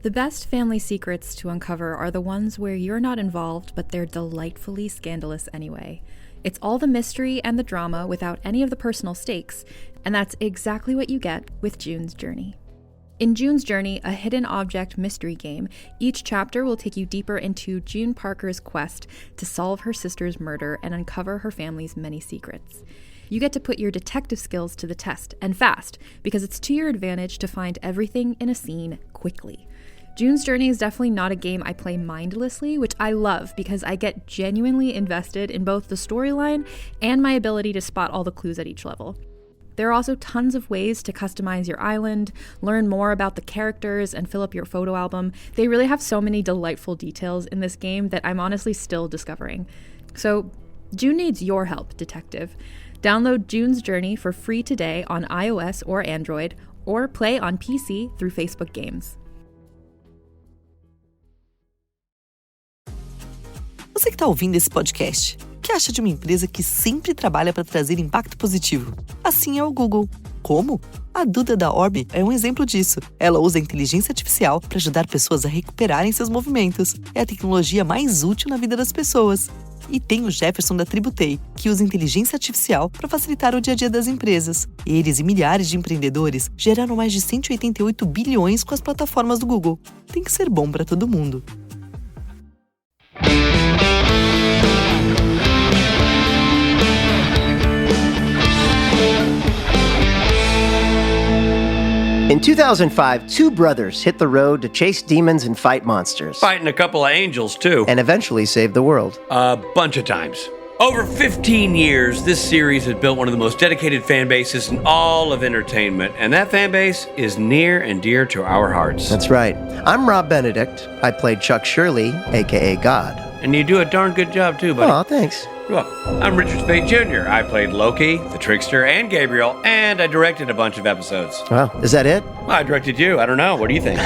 The best family secrets to uncover are the ones where you're not involved, but they're delightfully scandalous anyway. It's all the mystery and the drama without any of the personal stakes, and that's exactly what you get with June's Journey. In June's Journey, a hidden object mystery game, each chapter will take you deeper into June Parker's quest to solve her sister's murder and uncover her family's many secrets. You get to put your detective skills to the test, and fast, because it's to your advantage to find everything in a scene quickly. June's Journey is definitely not a game I play mindlessly, which I love because I get genuinely invested in both the storyline and my ability to spot all the clues at each level. There are also tons of ways to customize your island, learn more about the characters, and fill up your photo album. They really have so many delightful details in this game that I'm honestly still discovering. So, June needs your help, detective. Download June's Journey for free today on iOS or Android, or play on PC through Facebook Games. Você que está ouvindo esse podcast, o que acha de uma empresa que sempre trabalha para trazer impacto positivo? Assim é o Google. Como? A Duda da Orbi é um exemplo disso. Ela usa a inteligência artificial para ajudar pessoas a recuperarem seus movimentos. É a tecnologia mais útil na vida das pessoas. E tem o Jefferson da Tributei, que usa inteligência artificial para facilitar o dia a dia das empresas. Eles e milhares de empreendedores geraram mais de 188 bilhões com as plataformas do Google. Tem que ser bom para todo mundo. In 2005, two brothers hit the road to chase demons and fight monsters. Fighting a couple of angels, too. And eventually save the world. A bunch of times. Over 15 years, this series has built one of the most dedicated fan bases in all of entertainment, and that fan base is near and dear to our hearts. That's right. I'm Rob Benedict. I played Chuck Shirley, a.k.a. God. And you do a darn good job, too, buddy. Aw, thanks. Well, I'm Richard Spade Jr. I played Loki, the Trickster, and Gabriel, and I directed a bunch of episodes. Wow, is that it? Well, I directed you. I don't know. What do you think?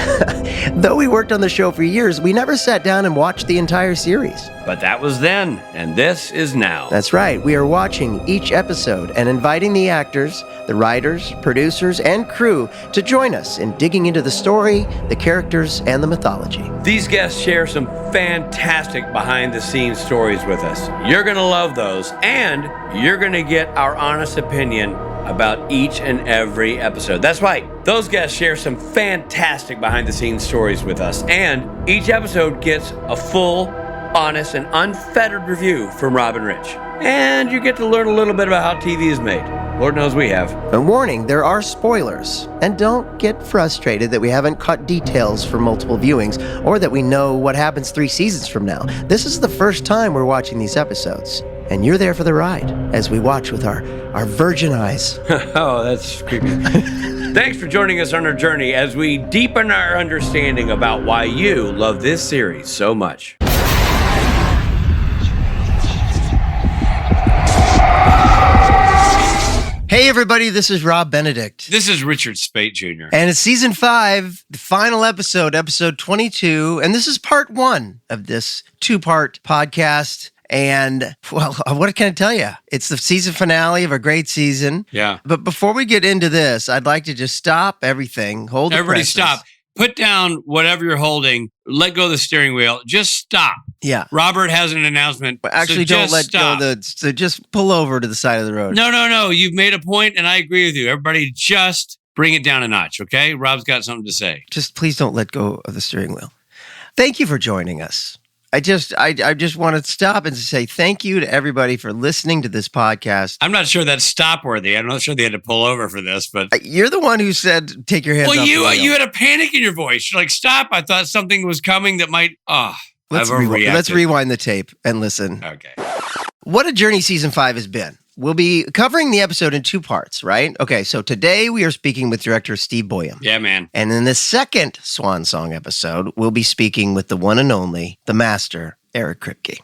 Though we worked on the show for years, we never sat down and watched the entire series. But that was then, and this is now. That's right. We are watching each episode and inviting the actors, the writers, producers, and crew to join us in digging into the story, the characters, and the mythology. These guests share some fantastic behind-the-scenes stories with us. You're going to love those, and you're going to get our honest opinion about each and every episode. That's right. Those guests share some fantastic behind-the-scenes stories with us, and each episode gets a full, honest, and unfettered review from Rob and Rich. And you get to learn a little bit about how TV is made. Lord knows we have. A warning, there are spoilers. And don't get frustrated that we haven't cut details for multiple viewings or that we know what happens 3 seasons from now. This is the first time we're watching these episodes. And you're there for the ride as we watch with our virgin eyes. Oh, that's creepy. Thanks for joining us on our journey as we deepen our understanding about why you love this series so much. Hey everybody, this is Rob Benedict. This is Richard Spate Jr. And it's season 5, the final episode, episode 22. And this is part 1 of this 2-part podcast. And, well, what can I tell you? It's the season finale of a great season. Yeah. But before we get into this, I'd like to just stop everything. Hold the Everybody presses. stop. Put down whatever you're holding. Let go of the steering wheel. Just stop. Yeah. Robert has an announcement. But actually, so don't let stop. go so just pull over to the side of the road. No. You've made a point, and I agree with you. Everybody just bring it down a notch, okay? Rob's got something to say. Just please don't let go of the steering wheel. Thank you for joining us. I just want to stop and say thank you to everybody for listening to this podcast. I'm not sure that's stop-worthy. I'm not sure they had to pull over for this, but... You're the one who said, take your hands off the wheel. You had a panic in your voice. You're like, stop. I thought something was coming that might... Let's rewind the tape and listen. Okay. What a journey season 5 has been. We'll be covering the episode in 2 parts, right? Okay, so today we are speaking with director Steve Boyum. Yeah, man. And in the second Swan Song episode, we'll be speaking with the one and only, the master, Eric Kripke.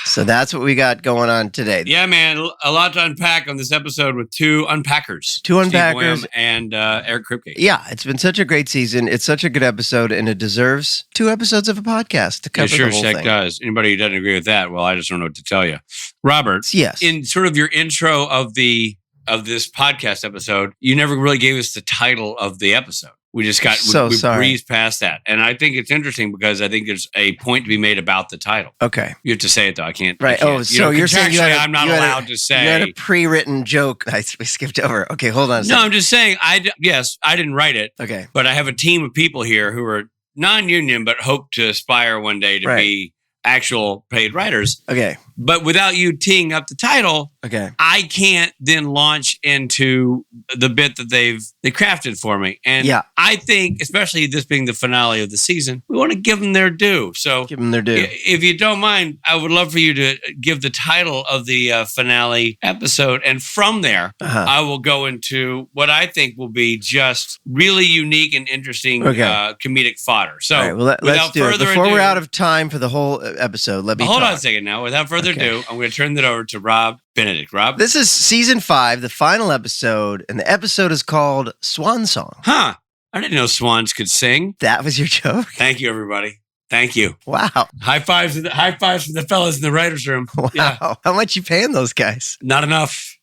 So that's what we got going on today. Yeah, man. A lot to unpack on this episode with 2 unpackers. 2 unpackers. Steve Boyum and Eric Kripke. Yeah, it's been such a great season. It's such a good episode, and it deserves 2 episodes of a podcast to cover the whole thing. It sure does. Anybody who doesn't agree with that, well, I just don't know what to tell you. Robert, yes. In sort of your intro of this podcast episode, you never really gave us the title of the episode. We just got we breezed past that. And I think it's interesting because I think there's a point to be made about the title. Okay. You have to say it, though. I can't. Right. So you're saying I'm not allowed to say. You had a pre-written joke. We skipped over. Okay, hold on a second. No, I'm just saying, yes, I didn't write it. Okay. But I have a team of people here who are non-union, but hope to aspire one day to be actual paid writers. Okay. But without you teeing up the title, I can't then launch into the bit that they crafted for me. And I think, especially this being the finale of the season, we want to give them their due. So give them their due. If you don't mind, I would love for you to give the title of the finale episode. And from there, I will go into what I think will be just really unique and interesting comedic fodder. So let's do it. Before we're out of time for the whole episode, let me hold on a second now. Without further ado, I'm going to turn that over to Rob Benedict. Rob? This is season 5, the final episode, and the episode is called Swan Song. Huh. I didn't know swans could sing. That was your joke? Thank you, everybody. Thank you. Wow. High fives from the fellas in the writer's room. Wow. Yeah. How much you paying those guys? Not enough.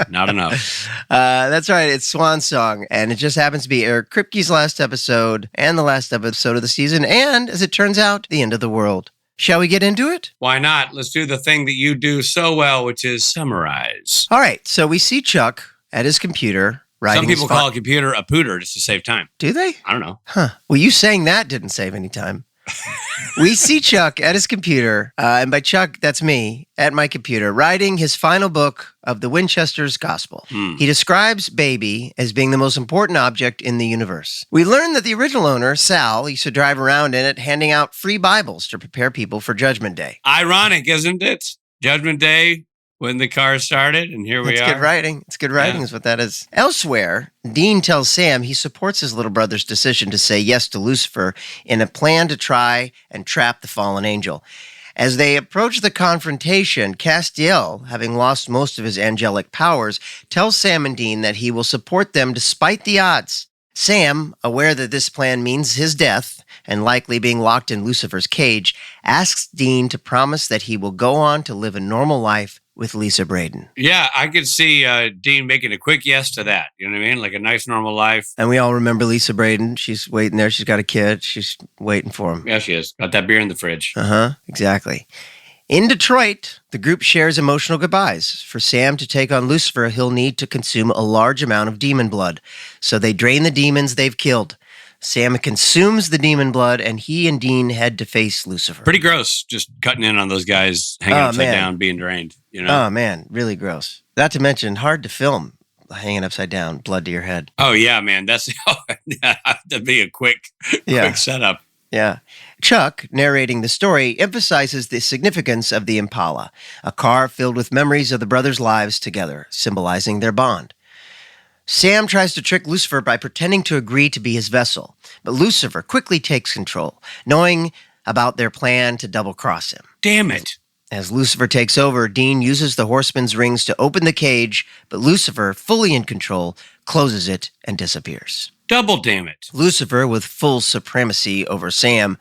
Not enough. That's right. It's Swan Song. And it just happens to be Eric Kripke's last episode and the last episode of the season. And as it turns out, the end of the world. Shall we get into it? Why not? Let's do the thing that you do so well, which is summarize. All right. So we see Chuck at his computer writing. Some people call a computer a pooter just to save time. Do they? I don't know. Huh. Well, you saying that didn't save any time. We see Chuck at his computer, and by Chuck, that's me, at my computer, writing his final book of the Winchester's Gospel. He describes Baby as being the most important object in the universe. We learn that the original owner, Sal, used to drive around in it handing out free Bibles to prepare people for Judgment Day. Ironic, isn't it? Judgment Day, when the car started, and here we are. It's good writing. It's good writing is what that is. Elsewhere, Dean tells Sam he supports his little brother's decision to say yes to Lucifer in a plan to try and trap the fallen angel. As they approach the confrontation, Castiel, having lost most of his angelic powers, tells Sam and Dean that he will support them despite the odds. Sam, aware that this plan means his death and likely being locked in Lucifer's cage, asks Dean to promise that he will go on to live a normal life with Lisa Braden. Yeah, I could see Dean making a quick yes to that. You know what I mean? Like a nice, normal life. And we all remember Lisa Braden. She's waiting there. She's got a kid. She's waiting for him. Yeah, she is. Got that beer in the fridge. Exactly. In Detroit, the group shares emotional goodbyes. For Sam to take on Lucifer, he'll need to consume a large amount of demon blood. So they drain the demons they've killed. Sam consumes the demon blood, and he and Dean head to face Lucifer. Pretty gross, just cutting in on those guys hanging upside down, being drained. You know? Oh, man, really gross. Not to mention, hard to film, hanging upside down, blood to your head. Oh, yeah, man. That'd be a quick setup. Yeah. Chuck, narrating the story, emphasizes the significance of the Impala, a car filled with memories of the brothers' lives together, symbolizing their bond. Sam tries to trick Lucifer by pretending to agree to be his vessel, but Lucifer quickly takes control, knowing about their plan to double-cross him. Damn it. As Lucifer takes over, Dean uses the horseman's rings to open the cage, but Lucifer, fully in control, closes it and disappears. Double damn it. Lucifer, with full supremacy over Sam,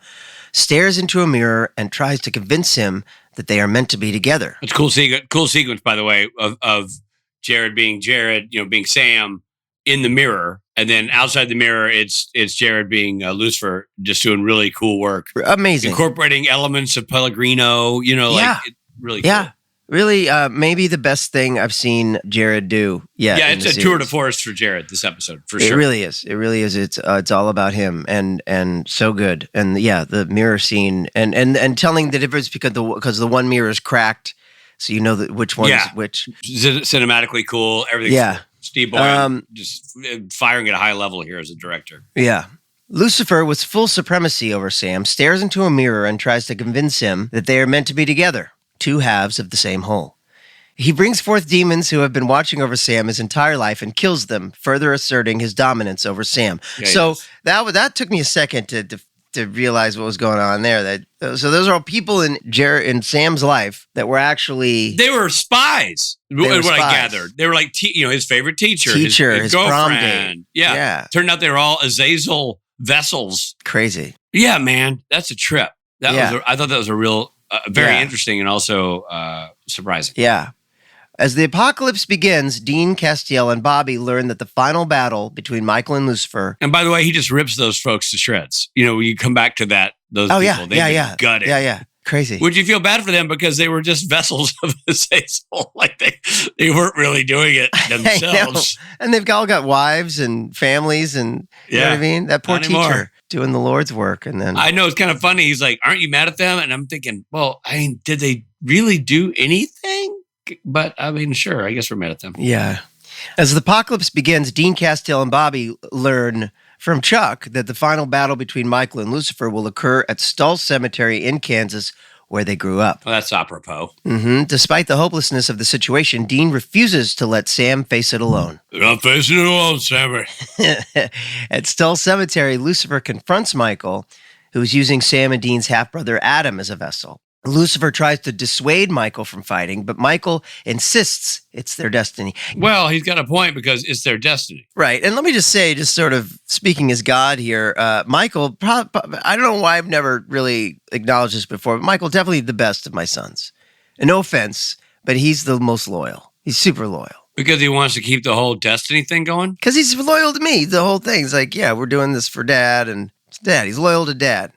stares into a mirror and tries to convince him that they are meant to be together. It's cool sequence, by the way, of Jared being Jared, being Sam in the mirror, and then outside the mirror, it's Jared being Lucifer, just doing really cool work. Amazing, incorporating elements of Pellegrino. Really cool. Yeah, really, maybe the best thing I've seen Jared do. Yeah, it's a tour de force for Jared this episode for sure. It really is. It really is. It's all about him and so good. And yeah, the mirror scene and telling the difference because the one mirror is cracked. So you know which one's which. Cinematically cool. Everything's cool. Steve Boyum just firing at a high level here as a director. Yeah. Lucifer, with full supremacy over Sam, stares into a mirror and tries to convince him that they are meant to be together, two halves of the same whole. He brings forth demons who have been watching over Sam his entire life and kills them, further asserting his dominance over Sam. Yeah, so that took me a second to realize what was going on there. So those are all people in Sam's life that were actually... They were spies, I gathered. They were like, his favorite teacher, his girlfriend. Prom date. Yeah. Turned out they were all Azazel vessels. Crazy. Yeah, man. That's a trip. I thought that was a real, very interesting and also surprising. Yeah. As the apocalypse begins, Dean, Castiel, and Bobby learn that the final battle between Michael and Lucifer... And by the way, he just rips those folks to shreds. You know, when you come back to that, those people, they've been gutted. Yeah. Crazy. Would you feel bad for them because they were just vessels of the same soul? Like they weren't really doing it themselves. And they've all got wives and families and, you know what I mean? That poor teacher doing the Lord's work. And then I know it's kind of funny. He's like, aren't you mad at them? And I'm thinking, well, I mean, did they really do anything? But I mean, sure, I guess we're mad at them. Yeah. As the apocalypse begins, Dean, Castiel, and Bobby learn from Chuck that the final battle between Michael and Lucifer will occur at Stull Cemetery in Kansas, where they grew up. Well, that's apropos. Despite the hopelessness of the situation, Dean refuses to let Sam face it alone. You're not facing it alone, Sam. At Stull Cemetery, Lucifer confronts Michael, who is using Sam and Dean's half-brother Adam as a vessel. Lucifer tries to dissuade Michael from fighting, but Michael insists it's their destiny. Well, he's got a point because it's their destiny. Right. And let me just say, just sort of speaking as God here, Michael, I don't know why I've never really acknowledged this before, but Michael, definitely the best of my sons. And no offense, but he's the most loyal. He's super loyal. Because he wants to keep the whole destiny thing going? Because he's loyal to me. The whole thing. It's like, yeah, we're doing this for Dad, and it's Dad. He's loyal to Dad.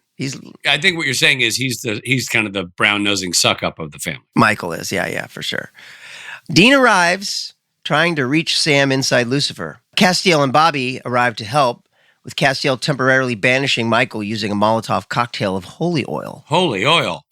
I think what you're saying is he's kind of the brown-nosing suck-up of the family. Michael is, yeah, for sure. Dean arrives, trying to reach Sam inside Lucifer. Castiel and Bobby arrive to help, with Castiel temporarily banishing Michael using a Molotov cocktail of holy oil. Holy oil.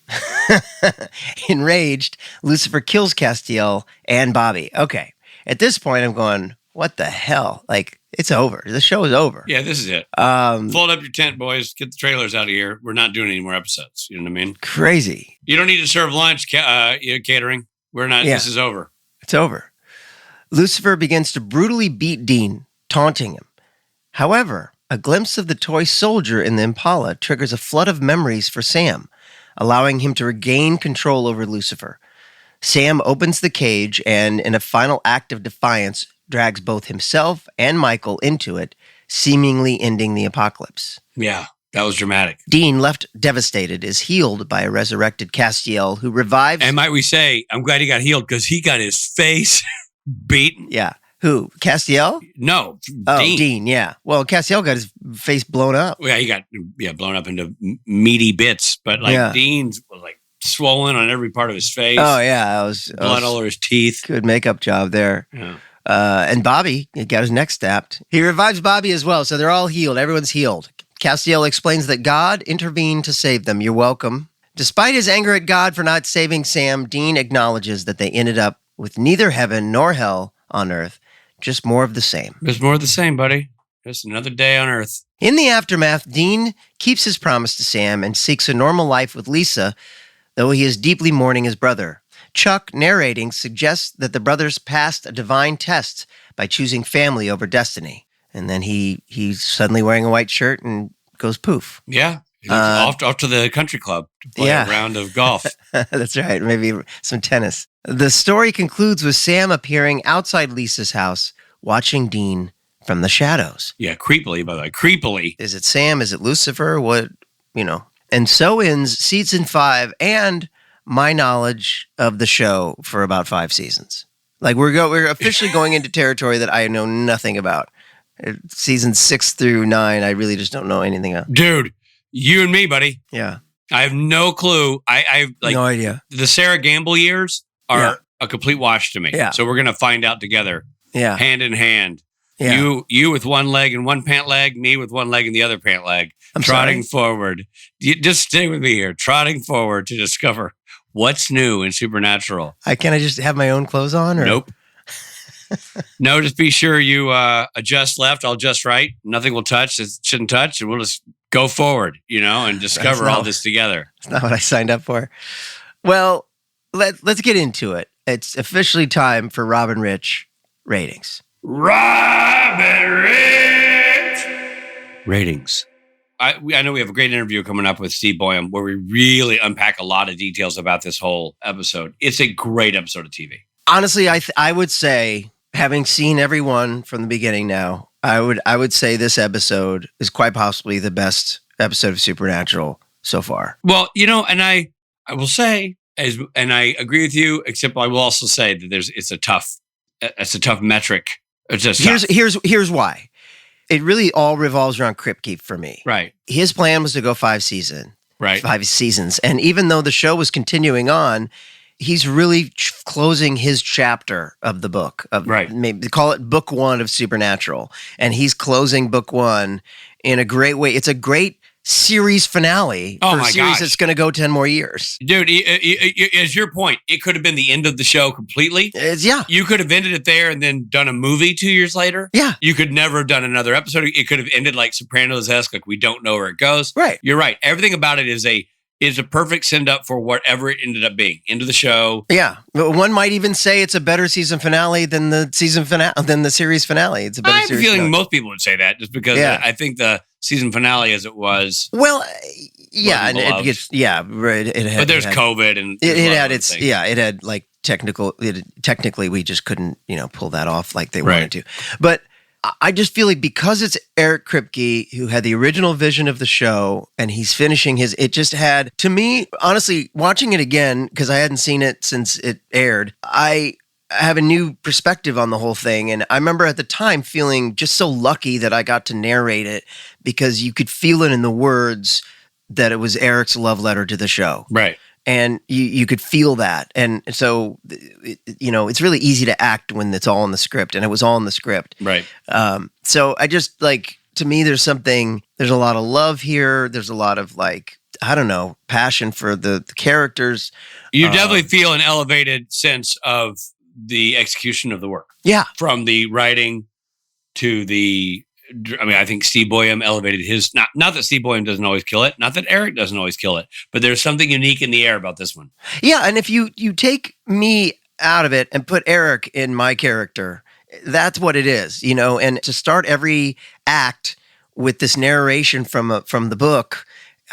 Enraged, Lucifer kills Castiel and Bobby. Okay, at this point, I'm going, what the hell? Like, it's over. The show is over. Yeah, this is it. Fold up your tent, boys. Get the trailers out of here. We're not doing any more episodes. You know what I mean? Crazy. You don't need to serve lunch, catering. We're not. Yeah. This is over. It's over. Lucifer begins to brutally beat Dean, taunting him. However, a glimpse of the toy soldier in the Impala triggers a flood of memories for Sam, allowing him to regain control over Lucifer. Sam opens the cage and, in a final act of defiance, drags both himself and Michael into it, seemingly ending the apocalypse. Yeah, that was dramatic. Dean, left devastated, is healed by a resurrected Castiel, who revives... And might we say, I'm glad he got healed because he got his face beaten. Yeah. Who? Castiel? No, Dean, yeah. Well, Castiel got his face blown up. Yeah, he got blown up into meaty bits, but Dean's was like swollen on every part of his face. Oh, yeah. It was blood all over his teeth. Good makeup job there. Yeah. And Bobby got his neck stabbed. He revives Bobby as well, so they're all healed. Everyone's healed. Castiel explains that God intervened to save them. You're welcome. Despite his anger at God for not saving Sam, Dean acknowledges that they ended up with neither heaven nor hell on Earth, just more of the same. There's more of the same, buddy. Just another day on Earth. In the aftermath, Dean keeps his promise to Sam and seeks a normal life with Lisa, though he is deeply mourning his brother. Chuck, narrating, suggests that the brothers passed a divine test by choosing family over destiny. And then he's suddenly wearing a white shirt and goes poof. Yeah. Off to the country club to play a round of golf. That's right. Maybe some tennis. The story concludes with Sam appearing outside Lisa's house, watching Dean from the shadows. Yeah, creepily, by the way. Creepily. Is it Sam? Is it Lucifer? What, And so ends season 5 and my knowledge of the show for about 5 seasons. Like we're officially going into territory that I know nothing about. Season 6 through 9, I really just don't know anything else. Dude, you and me, buddy. Yeah. I have no clue. I like no idea. The Sarah Gamble years are a complete wash to me. Yeah. So we're gonna find out together. Yeah. Hand in hand. Yeah. You with one leg and one pant leg, me with one leg and the other pant leg. I'm trotting sorry? forward. Just stay with me here. Trotting forward to discover what's new in Supernatural. Can I just have my own clothes on? Or? Nope. No, just be sure you adjust left, I'll adjust right. Nothing will touch. It shouldn't touch. And we'll just go forward, and discover all this together. That's not what I signed up for. Well, let's get into it. It's officially time for Robin Rich ratings. Robin Rich ratings. I know we have a great interview coming up with Steve Boyum where we really unpack a lot of details about this whole episode. It's a great episode of TV. Honestly, I would say, having seen everyone from the beginning now, I would say this episode is quite possibly the best episode of Supernatural so far. Well, and I will say, and I agree with you, except I will also say that it's a tough metric. It's just here's why. It really all revolves around Kripke for me. Right. His plan was to go 5 seasons. Right. 5 seasons. And even though the show was continuing on, he's really closing his chapter of the book. Right. Maybe call it book 1 of Supernatural. And he's closing book 1 in a great way. It's a great series finale for a series that's going to go 10 more years. Dude, is your point? It could have been the end of the show completely. Yeah. You could have ended it there and then done a movie 2 years later. Yeah. You could never have done another episode. It could have ended like Sopranos-esque, like we don't know where it goes. Right. You're right. Everything about it is a perfect send up for whatever it ended up being. End of the show. Yeah. One might even say it's a better season finale than the series finale. It's a better series finale. I have a feeling most people would say that just because I think the season finale as it was. Well, yeah, and it gets right. But there's COVID and it had like technically we just couldn't pull that off like they wanted to. But I just feel like because it's Eric Kripke who had the original vision of the show and he's finishing it just had, to me, honestly, watching it again, because I hadn't seen it since it aired, I have a new perspective on the whole thing. And I remember at the time feeling just so lucky that I got to narrate it because you could feel it in the words that it was Eric's love letter to the show. Right. And you could feel that. And so, it's really easy to act when it's all in the script. And it was all in the script. Right. So I just to me, there's a lot of love here. There's a lot of passion for the characters. You definitely feel an elevated sense of the execution of the work. Yeah. From the writing to I think Steve Boyum elevated his, not that Steve Boyum doesn't always kill it, not that Eric doesn't always kill it, but there's something unique in the air about this one. Yeah, and if you take me out of it and put Eric in my character, that's what it is, and to start every act with this narration from the book,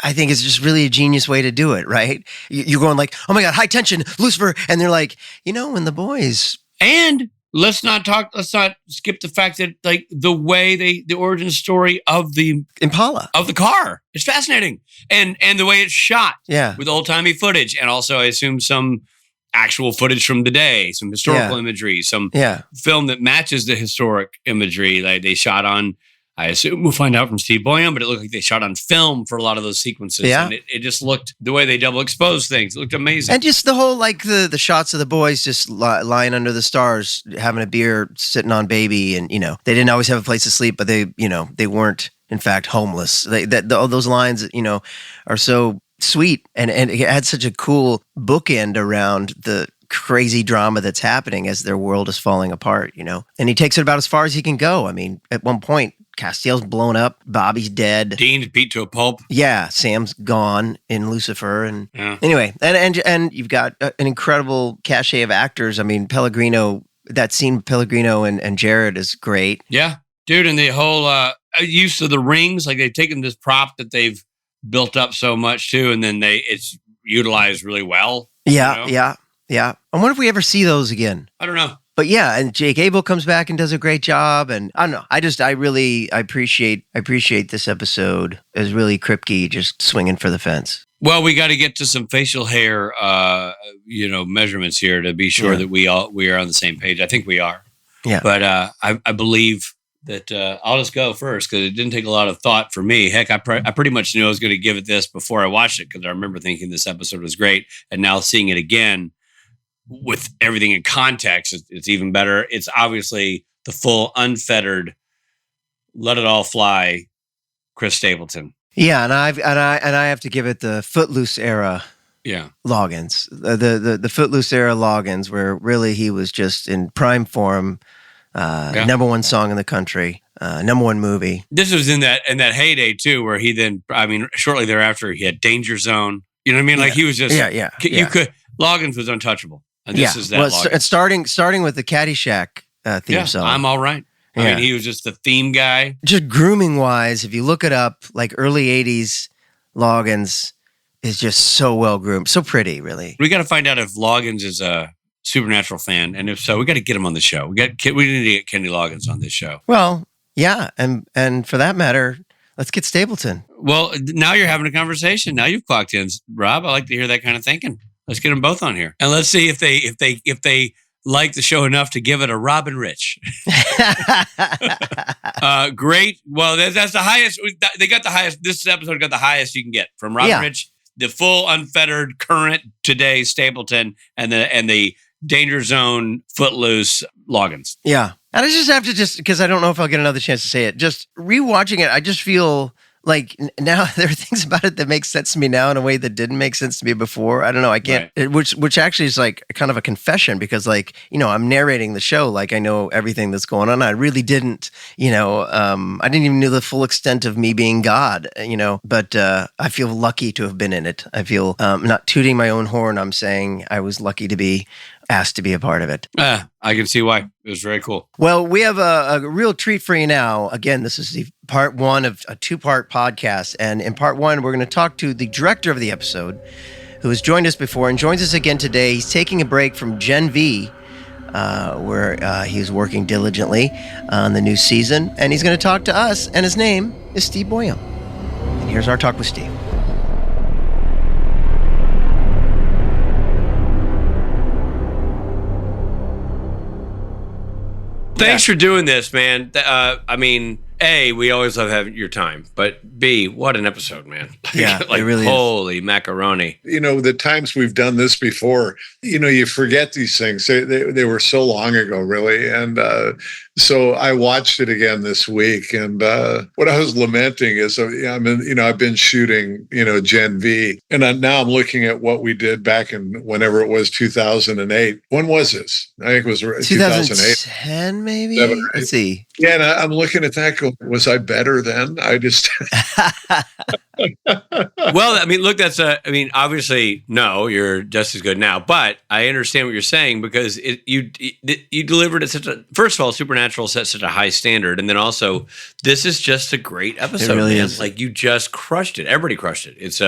I think it's just really a genius way to do it, right? You're going like, oh my God, high tension, Lucifer, and they're like, when the boys... And... Let's not skip the fact that like the way the origin story of the Impala of the car is fascinating, and the way it's shot, with old timey footage, and also I assume some actual footage from the day, some historical imagery, some film that matches the historic imagery. Like they shot on, I assume we'll find out from Steve Boyum, but it looked like they shot on film for a lot of those sequences. Yeah. And it just looked, the way they double exposed things, it looked amazing. And just the whole, like the shots of the boys just lying under the stars, having a beer, sitting on baby. And, they didn't always have a place to sleep, but they weren't in fact homeless. All those lines, are so sweet. And it had such a cool bookend around the crazy drama that's happening as their world is falling apart, and he takes it about as far as he can go. I mean, at one point, Castiel's blown up, Bobby's dead, Dean's beat to a pulp. Yeah, Sam's gone in Lucifer, and anyway, and you've got an incredible cachet of actors. I mean, Pellegrino, that scene with Pellegrino and Jared is great. Yeah, dude, and the whole use of the rings, like they've taken this prop that they've built up so much too, and then it's utilized really well. Yeah. I wonder if we ever see those again. I don't know. But yeah, and Jake Abel comes back and does a great job. And I don't know. I really appreciate this episode as really Kripke just swinging for the fence. Well, we got to get to some facial hair, measurements here to be sure that we are on the same page. I think we are. Yeah. But I believe that I'll just go first because it didn't take a lot of thought for me. Heck, I pretty much knew I was going to give it this before I watched it because I remember thinking this episode was great. And now seeing it again, with everything in context, it's even better. It's obviously the full, unfettered, let it all fly, Chris Stapleton. Yeah, and I have to give it the Footloose era. Yeah, Loggins, the Footloose era Loggins, where really he was just in prime form. Number one song in the country, number one movie. This was in that heyday too, where he then, shortly thereafter, he had Danger Zone. You know what I mean? Like he was just Loggins was untouchable. And this is that. Well, and starting with the Caddyshack theme song. I'm all right. I mean, he was just the theme guy. Just grooming wise, if you look it up, like early 80s, Loggins is just so well groomed, so pretty, really. We got to find out if Loggins is a Supernatural fan, and if so, we got to get him on the show. We need to get Kenny Loggins on this show. Well, yeah, and for that matter, let's get Stapleton. Well, now you're having a conversation. Now you've clocked in, Rob. I like to hear that kind of thinking. Let's get them both on here, and let's see if they like the show enough to give it a Robin Rich. Great. Well, that's the highest. They got the highest. This episode got the highest you can get from Robin Rich. The full unfettered current today Stapleton and the Danger Zone Footloose Loggins. Yeah. And I just have to because I don't know if I'll get another chance to say it. Just rewatching it, I just feel like now there are things about it that make sense to me now in a way that didn't make sense to me before. I don't know. I can't, which actually is like kind of a confession because like, I'm narrating the show. Like I know everything that's going on. I really didn't, I didn't even know the full extent of me being God, but I feel lucky to have been in it. I feel not tooting my own horn. I'm saying I was lucky to be asked to be a part of it. I can see why. It was very cool. Well, we have a real treat for you now. Again, this is the part one of a two-part podcast. And in part one, we're going to talk to the director of the episode, who has joined us before and joins us again today. He's taking a break from Gen V, where he's working diligently on the new season. And he's going to talk to us. And his name is Steve Boyum. And here's our talk with Steve. Thanks for doing this, man. I mean, A, we always love having your time, but B, what an episode, man. Yeah, like, it really holy macaroni. The times we've done this before, you forget these things. They were so long ago, really. And so I watched it again this week. And what I was lamenting is, I've been shooting, Gen V. And now I'm looking at what we did back in whenever it was 2008. When was this? I think it was 2008. 2010, maybe? Let's see. Yeah, and I'm looking at that going, was I better then? I just... Well, I mean, look, obviously, no, you're just as good now, but I understand what you're saying because you delivered at first of all, Supernatural set such a high standard. And then also, this is just a great episode, it really man. is. Like you just crushed it. Everybody crushed it. It's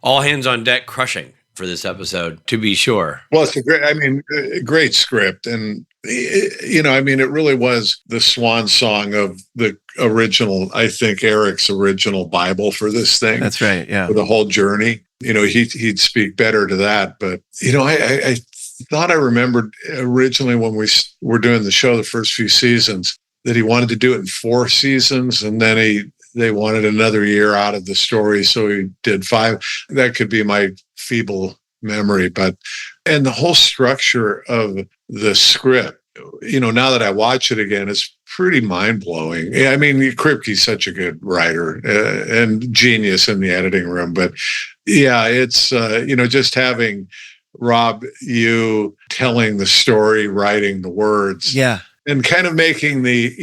all hands on deck crushing for this episode, to be sure. Well, it's a great script. And, it really was the swan song of the original, I think Eric's original Bible for this thing. That's right. Yeah. For the whole journey. He'd speak better to that. But, I thought I remembered originally when we were doing the show, the first few seasons, that he wanted to do it in 4 seasons. And then they wanted another year out of the story. So he did 5. That could be my feeble memory, and the whole structure of the script, now that I watch it again, it's pretty mind-blowing. I mean, Kripke's such a good writer and genius in the editing room, but yeah, it's, just having Rob, you telling the story, writing the words, and kind of making the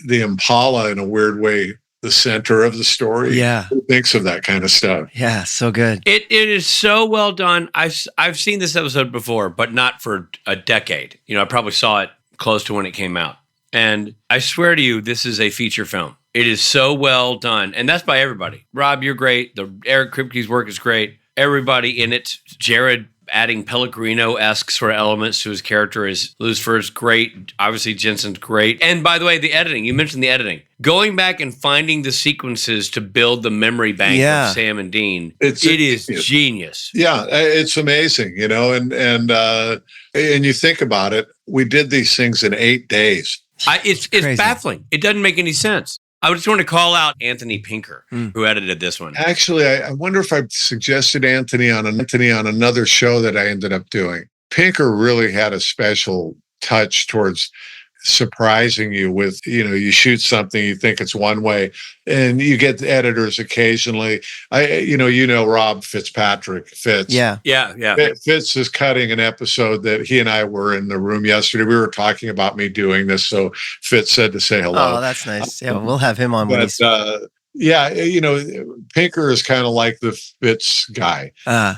Impala in a weird way the center of the story. Yeah. Who thinks of that kind of stuff? Yeah, so good. It is so well done. I've seen this episode before, but not for a decade. I probably saw it close to when it came out. And I swear to you, this is a feature film. It is so well done. And that's by everybody. Rob, you're great. Eric Kripke's work is great. Everybody in it. Jared adding Pellegrino-esque sort of elements to his character is Lucifer's great. Obviously, Jensen's great. And by the way, the editing. You mentioned the editing. Going back and finding the sequences to build the memory bank of Sam and Dean. It is genius. Yeah, it's amazing, and you think about it, we did these things in 8 days. It's baffling. It doesn't make any sense. I just want to call out Anthony Pinker, who edited this one. Actually, I wonder if I suggested Anthony on another show that I ended up doing. Pinker really had a special touch towards surprising you with, you shoot something, you think it's one way, and you get editors occasionally. Rob Fitzpatrick, Fitz. Yeah. Fitz is cutting an episode that he and I were in the room yesterday. We were talking about me doing this, so Fitz said to say hello. Oh, that's nice. Yeah, we'll have him on. But, Pinker is kind of like the Fitz guy.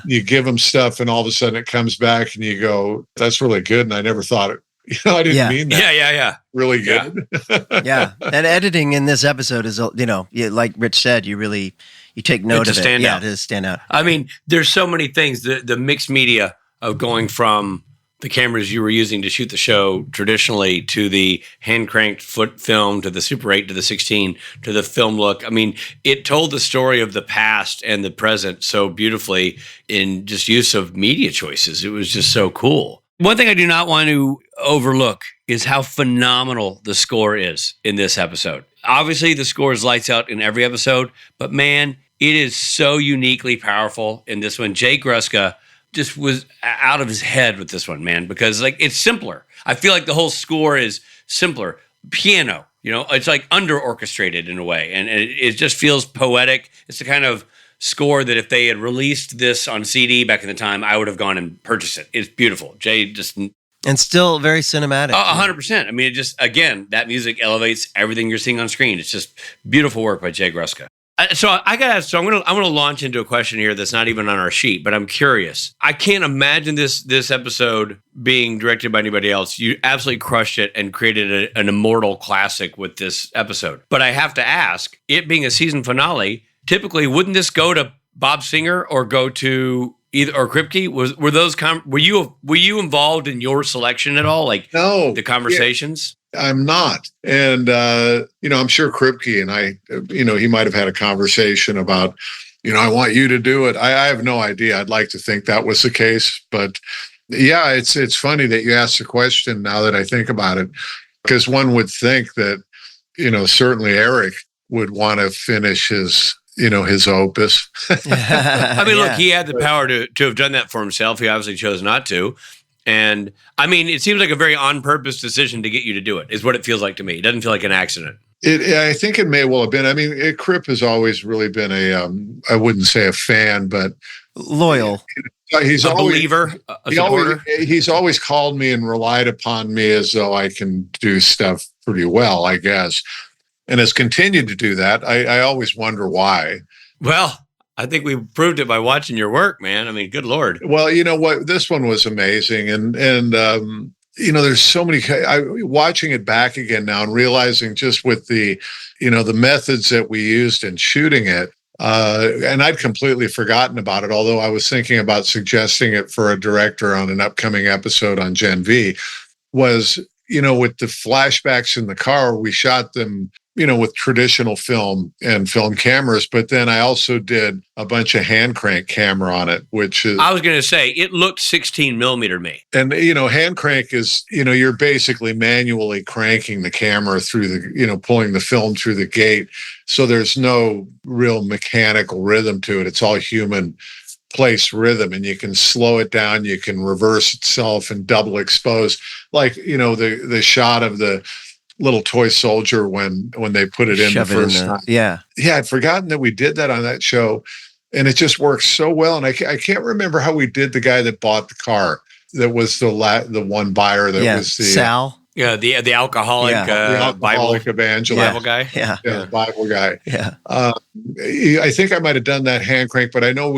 You give him stuff and all of a sudden it comes back and you go, that's really good. And I never thought it. I didn't mean that. Yeah. Really good. Yeah. And editing in this episode is, like Rich said, you take note of it. Yeah, it is stand out. I mean, there's so many things. The mixed media of going from the cameras you were using to shoot the show traditionally to the hand-cranked foot film to the Super 8 to the 16 to the film look. I mean, it told the story of the past and the present so beautifully in just use of media choices. It was just so cool. One thing I do not want to overlook is how phenomenal the score is in this episode. Obviously, the score is lights out in every episode, but man, it is so uniquely powerful in this one. Jay Gruska just was out of his head with this one, man, because like it's simpler. I feel like the whole score is simpler. Piano, it's like under-orchestrated in a way, and it just feels poetic. It's the kind of score that if they had released this on CD back in the time, I would have gone and purchased it. It's beautiful. Jay just... And still very cinematic. 100%. I mean, it just, again, that music elevates everything you're seeing on screen. It's just beautiful work by Jay Gruska. So I'm gonna launch into a question here that's not even on our sheet, but I'm curious. I can't imagine this episode being directed by anybody else. You absolutely crushed it and created an immortal classic with this episode. But I have to ask, it being a season finale, typically wouldn't this go to Bob Singer or go to either or Kripke? Were you involved in your selection at all? Like no, the conversations? I'm not. And, I'm sure Kripke and I, he might have had a conversation about, I want you to do it. I have no idea. I'd like to think that was the case. But yeah, it's funny that you asked the question now that I think about it, because one would think that, certainly Eric would want to finish his opus. I mean, look, he had the power to have done that for himself. He obviously chose not to. And I mean, it seems like a very on-purpose decision to get you to do it, is what it feels like to me. It doesn't feel like an accident. I think it may well have been. I mean, Krip has always really been I wouldn't say a fan, but loyal. He's a always, believer, a supporter. He's always called me and relied upon me as though I can do stuff pretty well, I guess, and has continued to do that. I always wonder why. Well, I think we proved it by watching your work, man. I mean, good Lord. Well, you know what? This one was amazing. And there's so many, watching it back again now and realizing just with the methods that we used in shooting it, and I'd completely forgotten about it, although I was thinking about suggesting it for a director on an upcoming episode on Gen V, was, with the flashbacks in the car, we shot them, with traditional film and film cameras, but then I also did a bunch of hand crank camera on it, which is... I was going to say, it looked 16 millimeter to me. And, hand crank is, you're basically manually cranking the camera through the, pulling the film through the gate. So there's no real mechanical rhythm to it. It's all human place rhythm, and you can slow it down, you can reverse itself and double expose. Like, the shot of the little toy soldier when they put it in the first time. Yeah. I'd forgotten that we did that on that show, and it just works so well. And I can't remember how we did the guy that bought the car. That was the one buyer that was the Sal. Yeah, the alcoholic, alcoholic evangelist, Bible guy. Yeah, Bible guy. Yeah. I think I might have done that hand crank, but I know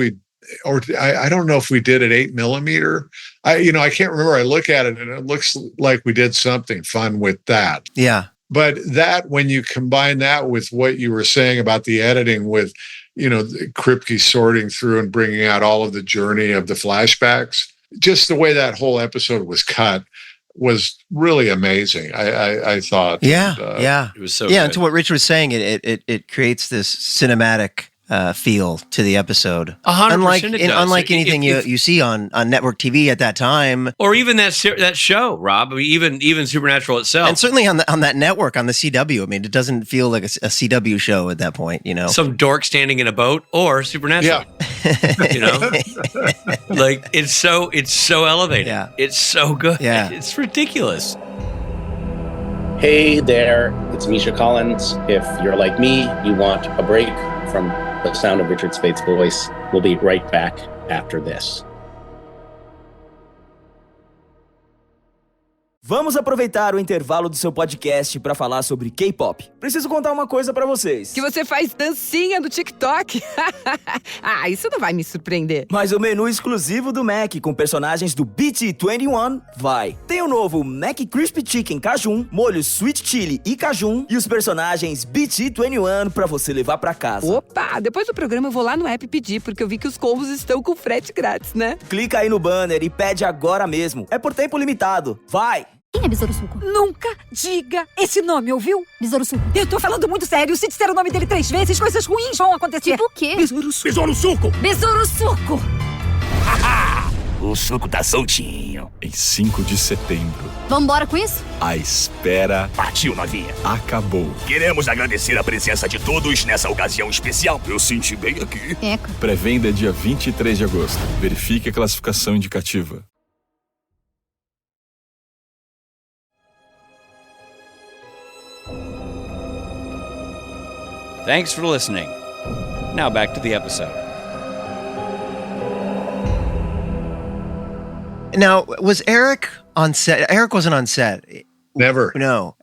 I don't know if we did it 8 millimeter. I can't remember. I look at it and it looks like we did something fun with that. Yeah. But that, when you combine that with what you were saying about the editing with, Kripke sorting through and bringing out all of the journey of the flashbacks, just the way that whole episode was cut was really amazing. I thought. Yeah. It was so good. And to what Rich was saying, it creates this cinematic feel to the episode. 100%. Unlike anything you see on network TV at that time, or even that show, Rob. I mean, even Supernatural itself, and certainly on that network on the CW. I mean, it doesn't feel like a CW show at that point. Some dork standing in a boat or Supernatural. Yeah. Like it's so elevated. Yeah, it's so good. Yeah, it's ridiculous. Hey there, it's Misha Collins. If you're like me, you want a break from the sound of Richard Spade's voice. We'll be right back after this. Vamos aproveitar o intervalo do seu podcast para falar sobre K-pop. Preciso contar uma coisa para vocês. Que você faz dancinha no TikTok. Ah, isso não vai me surpreender. Mas o menu exclusivo do Mac com personagens do BT21 vai. Tem o novo Mac Crispy Chicken Cajun, molho Sweet Chili e Cajun e os personagens BT21 para você levar para casa. Opa, depois do programa eu vou lá no app pedir, porque eu vi que os combos estão com frete grátis, né? Clica aí no banner e pede agora mesmo. É por tempo limitado. Vai! Quem é Besouro Suco? Nunca diga esse nome, ouviu? Besouro Suco. Eu tô falando muito sério. Se disser o nome dele 3 vezes, coisas ruins vão acontecer. Tipo o quê? Besouro Suco. Besouro Suco! Besouro Suco! O suco tá soltinho. Em 5 de setembro, Vambora com isso? a espera Partiu, novinha. acabou. Queremos agradecer a presença de todos nessa ocasião especial. Eu senti bem aqui. Eca. Pré-venda dia 23 de agosto. Verifique a classificação indicativa. Thanks for listening. Now back to the episode. Now, was Eric on set? Eric wasn't on set. Never. No,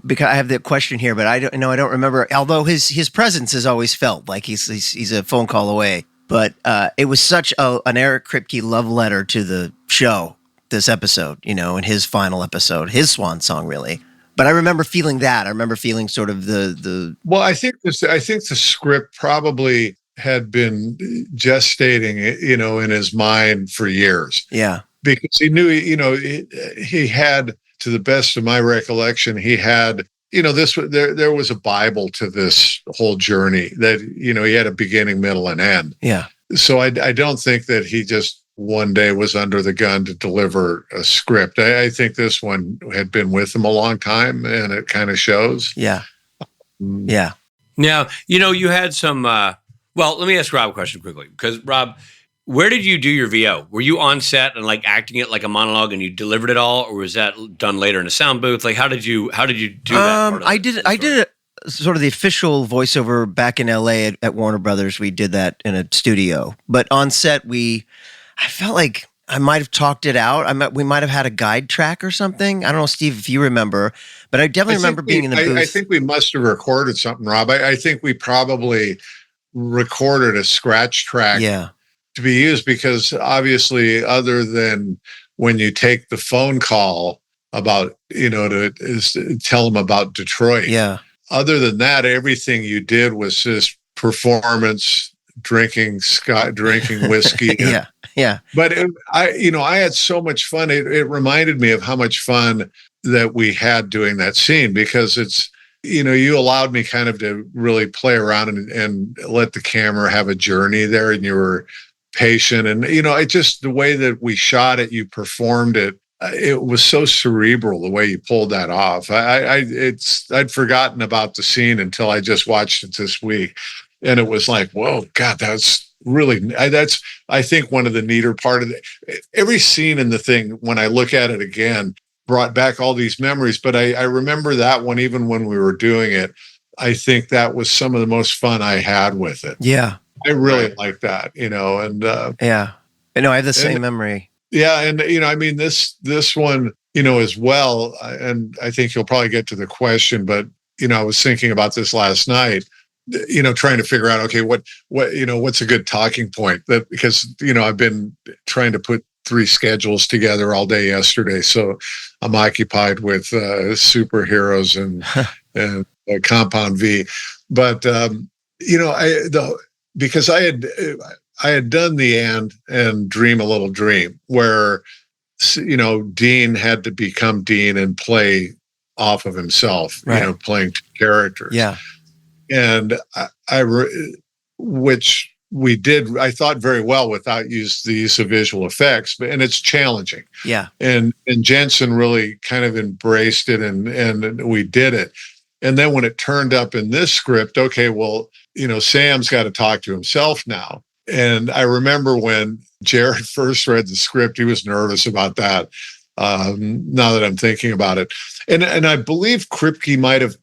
because I have the question here, but I don't remember. Although his presence is always felt, like he's a phone call away. But it was such an Eric Kripke love letter to the show. This episode, in his final episode, his swan song, really. But I remember feeling that. I remember feeling sort of the. Well, I think the script probably had been gestating, in his mind for years. Yeah. Because he knew, he had, to the best of my recollection, he had, there was a Bible to this whole journey that, he had a beginning, middle, and end. Yeah. So I don't think that he just one day was under the gun to deliver a script. I think this one had been with him a long time, and it kind of shows. Yeah. Yeah. Now, you had some, well, let me ask Rob a question quickly, because Rob, where did you do your VO? Were you on set and like acting it like a monologue and you delivered it all, or was that done later in a sound booth? Like, how did you do that? I did it sort of the official voiceover back in LA at Warner Brothers. We did that in a studio, but on set I felt like I might have talked it out. We might have had a guide track or something. I don't know, Steve, if you remember, but I definitely remember being in the booth. I think we must have recorded something, Rob. I think we probably recorded a scratch track. Yeah. To be used, because obviously, other than when you take the phone call about, to tell them about Detroit. Yeah. Other than that, everything you did was just performance, drinking whiskey. Yeah. Yeah. But I had so much fun. It reminded me of how much fun that we had doing that scene, because it's, you allowed me kind of to really play around and let the camera have a journey there, and you were patient, and it just, the way that we shot it, you performed it, it was so cerebral the way you pulled that off. I'd forgotten about the scene until I just watched it this week, and it was like, whoa, God, that's I think one of the neater part of it. Every scene in the thing, when I look at it again, brought back all these memories. But I remember that one, even when we were doing it, I think that was some of the most fun I had with it. Yeah. I really like that, and yeah, I have the same memory. Yeah, and this one, as well, and I think you'll probably get to the question, but I was thinking about this last night, trying to figure out, okay, what's a good talking point, that because I've been trying to put 3 schedules together all day yesterday, so I'm occupied with superheroes and Compound V, but because I had done the and Dream a Little Dream, where Dean had to become Dean and play off of himself, right. Playing 2 characters. Yeah, and which we did, I thought, very well without the use of visual effects, and it's challenging. Yeah, and Jensen really kind of embraced it, and we did it. And then when it turned up in this script, okay, well, Sam's got to talk to himself now. And I remember when Jared first read the script, he was nervous about that. Now that I'm thinking about it. And I believe Kripke might have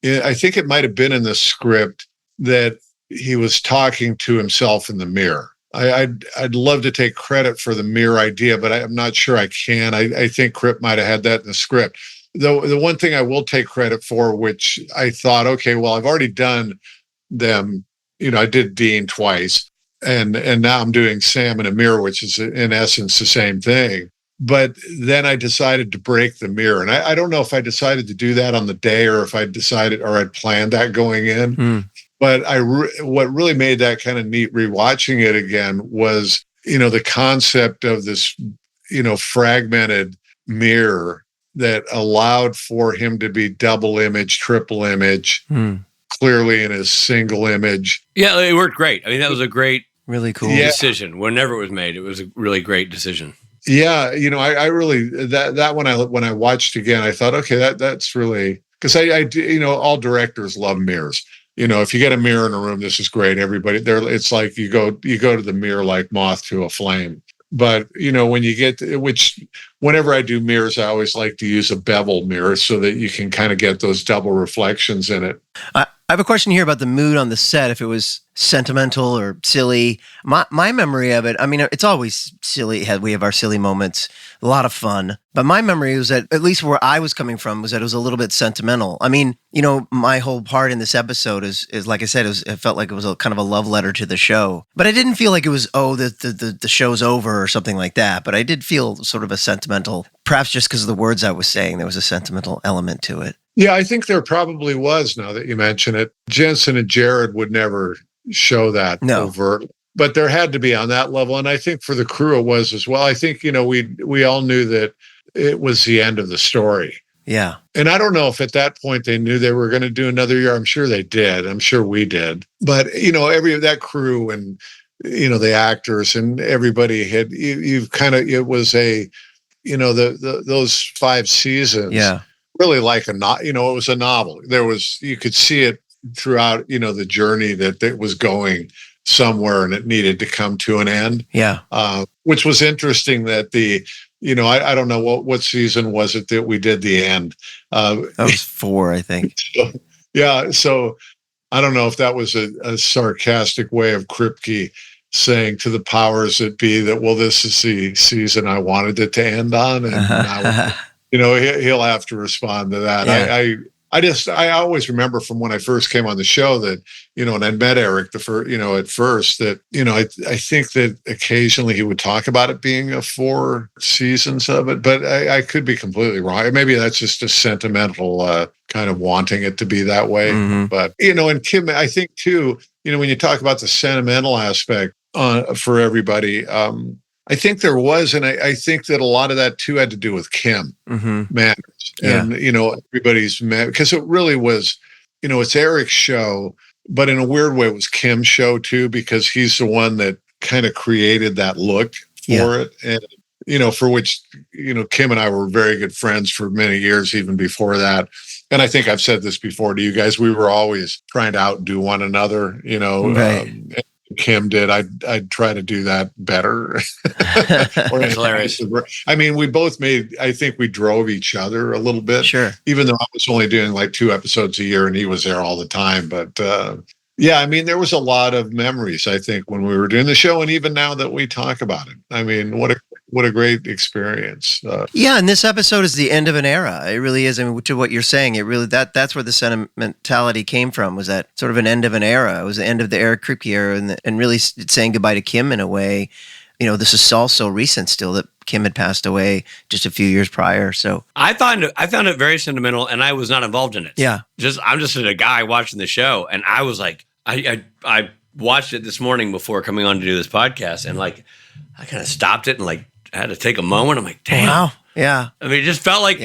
I think it might have been in the script that he was talking to himself in the mirror. I'd love to take credit for the mirror idea, but I'm not sure I can. I think Kripke might have had that in the script. The one thing I will take credit for, which I thought, okay, well, I've already done them. I did Dean twice, and now I'm doing Sam in a mirror, which is in essence the same thing. But then I decided to break the mirror, and I don't know if I decided to do that on the day or if I decided or I'd planned that going in. But what really made that kind of neat rewatching it again was, the concept of this, fragmented mirror that allowed for him to be double image, triple image, clearly in his single image. Yeah, it worked great. I mean, that was a great, really cool decision. Whenever it was made, it was a really great decision. Yeah, I really that when I watched again, I thought, okay, that's really, because I do, all directors love mirrors. If you get a mirror in a room, this is great. Everybody there, it's like you go to the mirror like moth to a flame. But when you get whenever I do mirrors, I always like to use a bevel mirror so that you can kind of get those double reflections in it. I have a question here about the mood on the set, if it was sentimental or silly. My memory of it, I mean, it's always silly. We have our silly moments, a lot of fun. But my memory was that, at least where I was coming from, was that it was a little bit sentimental. I mean, my whole part in this episode is like I said, it felt like it was a kind of a love letter to the show. But I didn't feel like it was, the show's over or something like that. But I did feel sort of a sentimental, perhaps just because of the words I was saying, there was a sentimental element to it. Yeah, I think there probably was, now that you mention it. Jensen and Jared would never show that overtly, but there had to be on that level. And I think for the crew it was as well. I think, we all knew that it was the end of the story. Yeah. And I don't know if at that point they knew they were going to do another year. I'm sure they did. I'm sure we did. But, that crew and, the actors and everybody had, you've kind of, it was a, those 5 seasons. Yeah. Really like it was a novel. You could see it throughout, the journey that it was going somewhere and it needed to come to an end. Yeah. Which was interesting that I don't know what season was it that we did the end. That was 4, I think. So I don't know if that was a sarcastic way of Kripke saying to the powers that be that, well, this is the season I wanted it to end on. And now he'll have to respond to that. Yeah. I always remember from when I first came on the show that, and I met Eric at first that, I think that occasionally he would talk about it being a 4 seasons of it, but I could be completely wrong. Maybe that's just a sentimental kind of wanting it to be that way. Mm-hmm. But, and Kim, I think too, when you talk about the sentimental aspect for everybody, I think there was, and I think that a lot of that too had to do with Kim Manners. And, everybody's mad because it really was, it's Eric's show, but in a weird way, it was Kim's show too, because he's the one that kind of created that look for it. And, for which, Kim and I were very good friends for many years, even before that. And I think I've said this before to you guys, we were always trying to outdo one another, Right. Kim did. I'd try to do that better. That's hilarious. I mean, we both I think we drove each other a little bit. Sure. Even though I was only doing like 2 episodes a year and he was there all the time. But I mean, there was a lot of memories, I think, when we were doing the show. And even now that we talk about it, I mean, what a great experience. And this episode is the end of an era. It really is. I mean, to what you're saying, it really, that's where the sentimentality came from, was that sort of an end of an era. It was the end of the Eric Kripke era and really saying goodbye to Kim in a way. This is all so recent still that Kim had passed away just a few years prior. So I found it very sentimental, and I was not involved in it. Yeah. I'm just a guy watching the show, and I was like, I watched it this morning before coming on to do this podcast, and like, I kind of stopped it and like, I had to take a moment. I'm like, damn. Wow. Yeah. I mean, it just felt like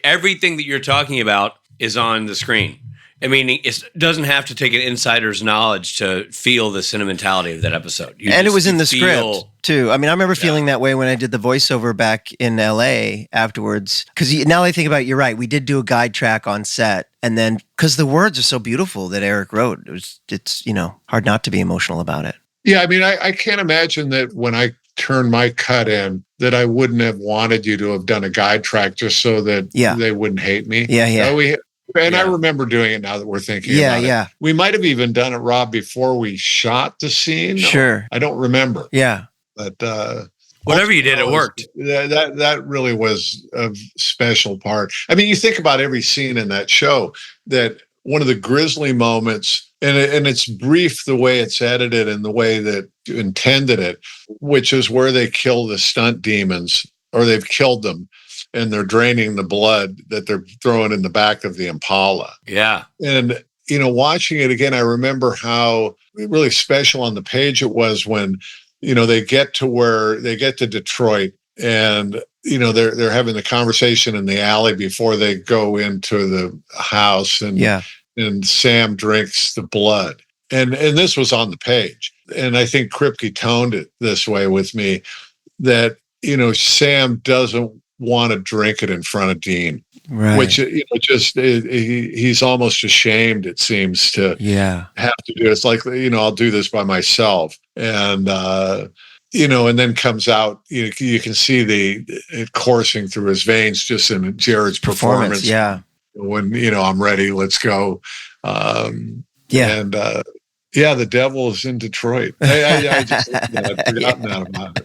everything that you're talking about is on the screen. I mean, it doesn't have to take an insider's knowledge to feel the sentimentality of that episode. It was in the script too. I mean, I remember feeling that way when I did the voiceover back in LA afterwards. Because now that I think about it, you're right. We did do a guide track on set. And then, because the words are so beautiful that Eric wrote, it's hard not to be emotional about it. Yeah, I mean, I can't imagine that when I turned my cut in, that I wouldn't have wanted you to have done a guide track just so that they wouldn't hate me. Yeah. And I remember doing it now that we're thinking about it. We might have even done it, Rob, before we shot the scene. Sure. I don't remember. Yeah. But whatever you did, it worked. That really was a special part. I mean, you think about every scene in that show, that one of the grisly moments, and it's brief the way it's edited and the way that you intended it, which is where they kill the stunt demons, or they've killed them, and they're draining the blood that they're throwing in the back of the Impala. Yeah. And, watching it again, I remember how really special on the page it was when, they get to Detroit, and, they're having the conversation in the alley before they go into the house, and Sam drinks the blood. And this was on the page. And I think Kripke toned it this way with me, that, Sam doesn't want to drink it in front of Dean, right? Which he's almost ashamed, it seems, to have to do. It's like, I'll do this by myself, and and then comes out. You can see it coursing through his veins just in Jared's performance. Yeah, when I'm ready, let's go. The devil is in Detroit. I just I'd forgotten that about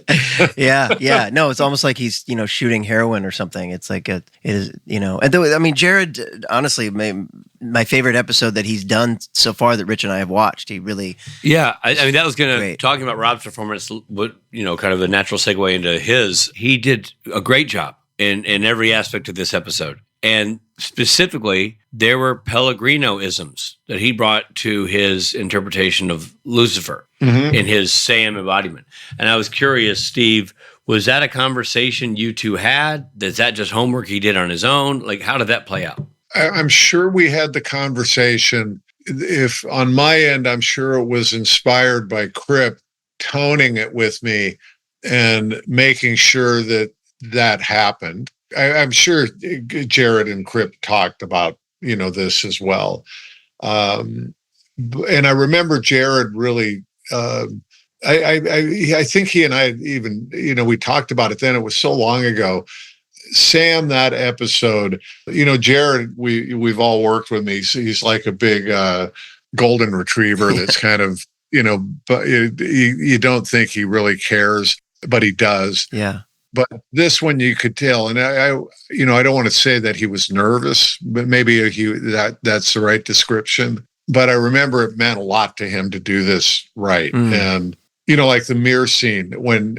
it. No, it's almost like he's shooting heroin or something. It's like it is, and Jared, honestly, my favorite episode that he's done so far that Rich and I have watched. He really, I mean, that was talking about Rob's performance. What kind of a natural segue into his. He did a great job in every aspect of this episode. And specifically, there were Pellegrino-isms that he brought to his interpretation of Lucifer in his Sam embodiment. And I was curious, Steve, was that a conversation you two had? Is that just homework he did on his own? Like, how did that play out? I'm sure we had the conversation. If on my end, I'm sure it was inspired by Krip toning it with me and making sure that happened. I'm sure Jared and Krip talked about, this as well. And I remember Jared really, I think he and I even, we talked about it then. It was so long ago. Sam, that episode, Jared, we've all worked with me. So he's like a big golden retriever that's kind of, but you don't think he really cares, but he does. Yeah. But this one you could tell, and I don't want to say that he was nervous, but maybe that's the right description. But I remember it meant a lot to him to do this right. And, like the mirror scene, when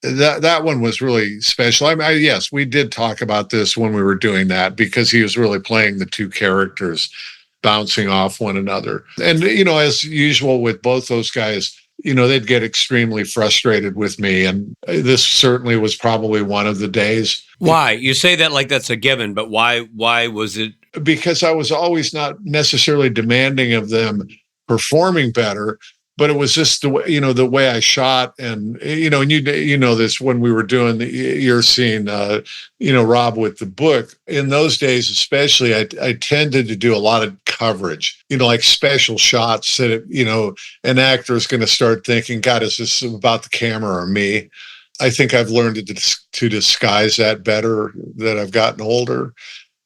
that one was really special. Yes, we did talk about this when we were doing that, because he was really playing the two characters bouncing off one another. And, as usual with both those guys, they'd get extremely frustrated with me. And this certainly was probably one of the days. Why? You say that like that's a given, but why was it? Because I was always not necessarily demanding of them performing better, but it was just the way, the way I shot. And, and you know this when we were doing your scene, Rob, with the book. In those days, especially, I tended to do a lot of coverage, like special shots that, an actor is going to start thinking, God, is this about the camera or me? I think I've learned to disguise that better that I've gotten older,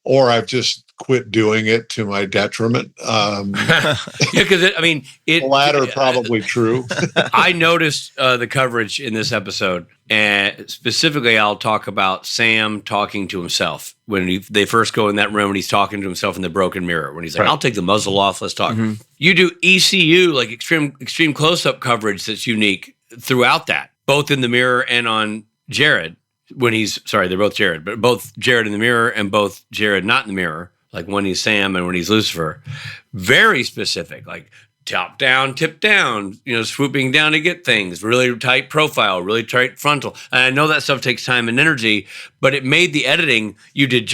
or I've just quit doing it to my detriment. Because the latter probably true. I noticed the coverage in this episode, and specifically, I'll talk about Sam talking to himself when they first go in that room and he's talking to himself in the broken mirror. When he's like, "I'll take the muzzle off. Let's talk." You do ECU, like extreme close up coverage that's unique throughout that, both in the mirror and on Jared. They're both Jared, but both Jared in the mirror and both Jared not in the mirror. Like when he's Sam and when he's Lucifer, very specific, like top down, tip down, swooping down to get things, really tight profile, really tight frontal. And I know that stuff takes time and energy, but it made the editing, you did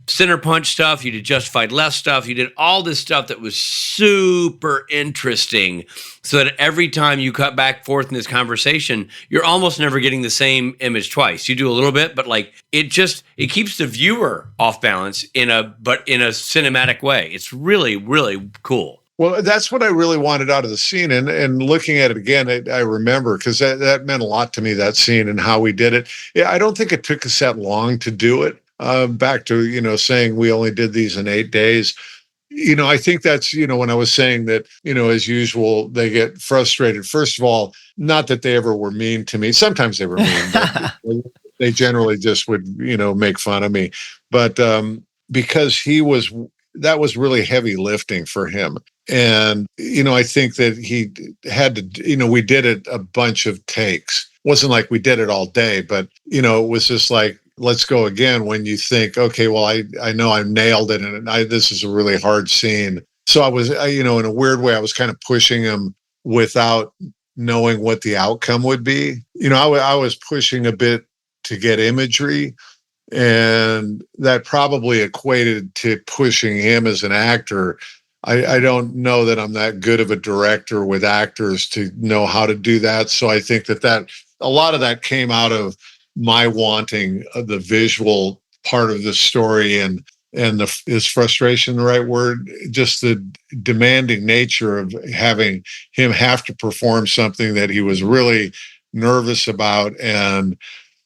center punch stuff, you did justified left stuff, you did all this stuff that was super interesting, so that every time you cut back forth in this conversation, you're almost never getting the same image twice. You do a little bit, but like it keeps the viewer off balance in a cinematic way. It's really, really cool. Well, that's what I really wanted out of the scene. And looking at it again, I remember, because that meant a lot to me, that scene and how we did it. Yeah, I don't think it took us that long to do it. back to, saying we only did these in 8 days. I think that's, when I was saying that, as usual, they get frustrated. First of all, not that they ever were mean to me. Sometimes they were mean, but they generally just would, make fun of me. But because that was really heavy lifting for him. And, I think that he had to, we did it a bunch of takes. It wasn't like we did it all day, but, it was just like, let's go again when you think, okay, well, I know I nailed it. And this is a really hard scene. So I was, in a weird way, I was kind of pushing him without knowing what the outcome would be. I was pushing a bit to get imagery, and that probably equated to pushing him as an actor. I don't know that I'm that good of a director with actors to know how to do that. So I think that a lot of that came out of my wanting the visual part of the story, and is frustration the right word? Just the demanding nature of having him have to perform something that he was really nervous about. And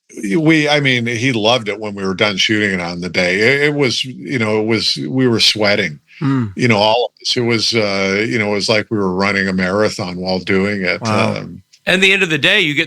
he loved it when we were done shooting it on the day. It was, we were sweating, all of us. It was, it was like we were running a marathon while doing it. Wow. And at the end of the day, you get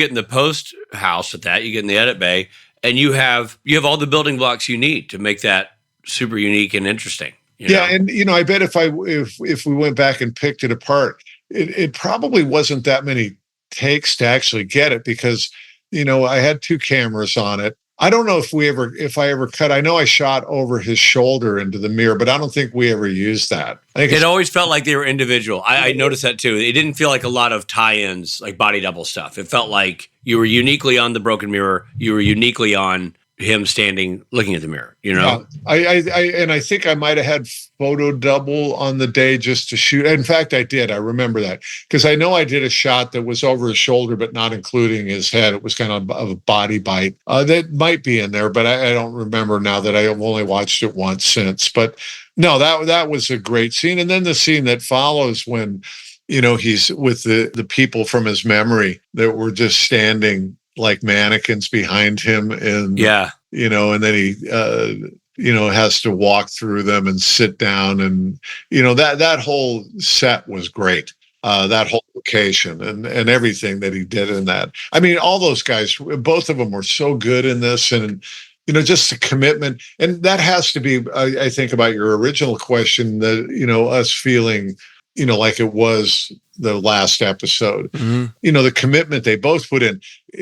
in the post house at that, you get in the edit bay, and you have all the building blocks you need to make that super unique and interesting. Yeah, and I bet if we went back and picked it apart, it probably wasn't that many takes to actually get it, because I had 2 cameras on it. I don't know if I ever cut. I know I shot over his shoulder into the mirror, but I don't think we ever used that. I think it always felt like they were individual. I noticed that too. It didn't feel like a lot of tie-ins, like body double stuff. It felt like you were uniquely on the broken mirror. You were uniquely on him standing, looking at the mirror, Yeah, I think I might have had photo double on the day just to shoot. In fact, I did. I remember that because I know I did a shot that was over his shoulder, but not including his head. It was kind of a body bite. That might be in there, but I don't remember now that I've only watched it once since. But no, that was a great scene. And then the scene that follows when, he's with the people from his memory that were just standing like mannequins behind him, and and then he has to walk through them and sit down, and that whole set was great. That whole location and everything that he did in that. I mean, all those guys, both of them were so good in this, and just the commitment. And that has to be, I think, about your original question, that us feeling like it was the last episode. Mm-hmm. The commitment they both put in.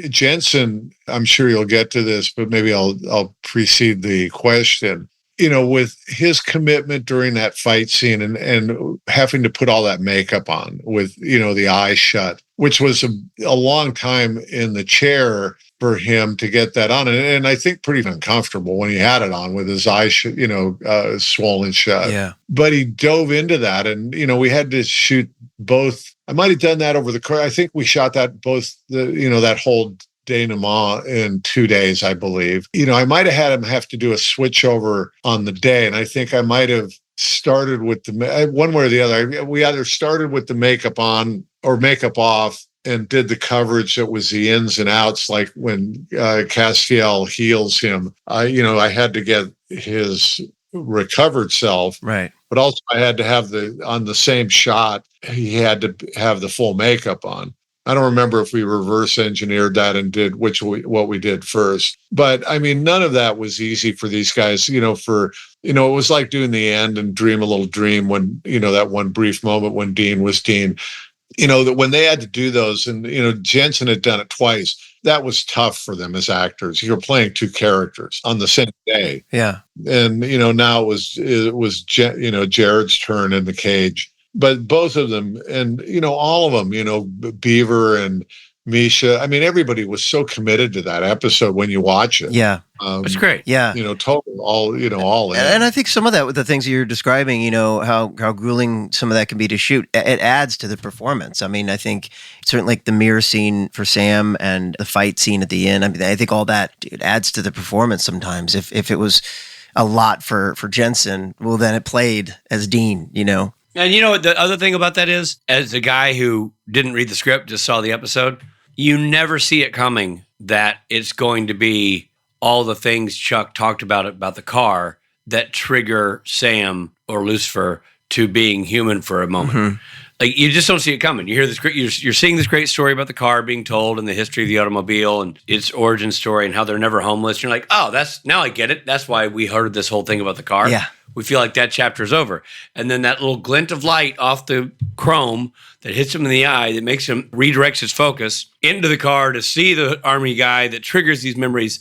Jensen, I'm sure you'll get to this, but maybe I'll precede the question. With his commitment during that fight scene and having to put all that makeup on with, the eyes shut, which was a long time in the chair for him to get that on. And I think pretty uncomfortable when he had it on with his eyes, swollen shut. Yeah. But he dove into that, and, we had to shoot both. I might have done that over I think we shot that both, that whole denouement in 2 days, I believe. I might have had him have to do a switch over on the day. And I think I might have started with one way or the other. We either started with the makeup on or makeup off and did the coverage that was the ins and outs. Like when Castiel heals him, I had to get his recovered self. Right. But also I had to have on the same shot, he had to have the full makeup on. I don't remember if we reverse engineered that and did what we did first. But I mean, none of that was easy for these guys, it was like doing the end and Dream a Little Dream when, that one brief moment when Dean was Dean, that when they had to do those, and, Jensen had done it twice. That was tough for them as actors. You're playing 2 characters on the same day. Yeah. And, now it was Jared's turn in the cage. But both of them, and, all of them, Beaver and Misha, I mean, everybody was so committed to that episode when you watch it. Yeah. It's great. Yeah. Total, all in. And I think some of that, with the things you're describing, how grueling some of that can be to shoot, it adds to the performance. I mean, I think certainly like the mirror scene for Sam and the fight scene at the end, I mean, I think all that, it adds to the performance sometimes. If it was a lot for Jensen, well, then it played as Dean, And the other thing about that is, as a guy who didn't read the script, just saw the episode, you never see it coming that it's going to be all the things Chuck talked about the car that trigger Sam or Lucifer to being human for a moment. Like, you just don't see it coming. You hear this great, you're seeing this great story about the car being told and the history of the automobile and its origin story and how they're never homeless. You're like, oh, now I get it. That's why we heard this whole thing about the car. Yeah. We feel like that chapter is over. And then that little glint of light off the chrome that hits him in the eye that makes him redirects his focus into the car to see the army guy that triggers these memories.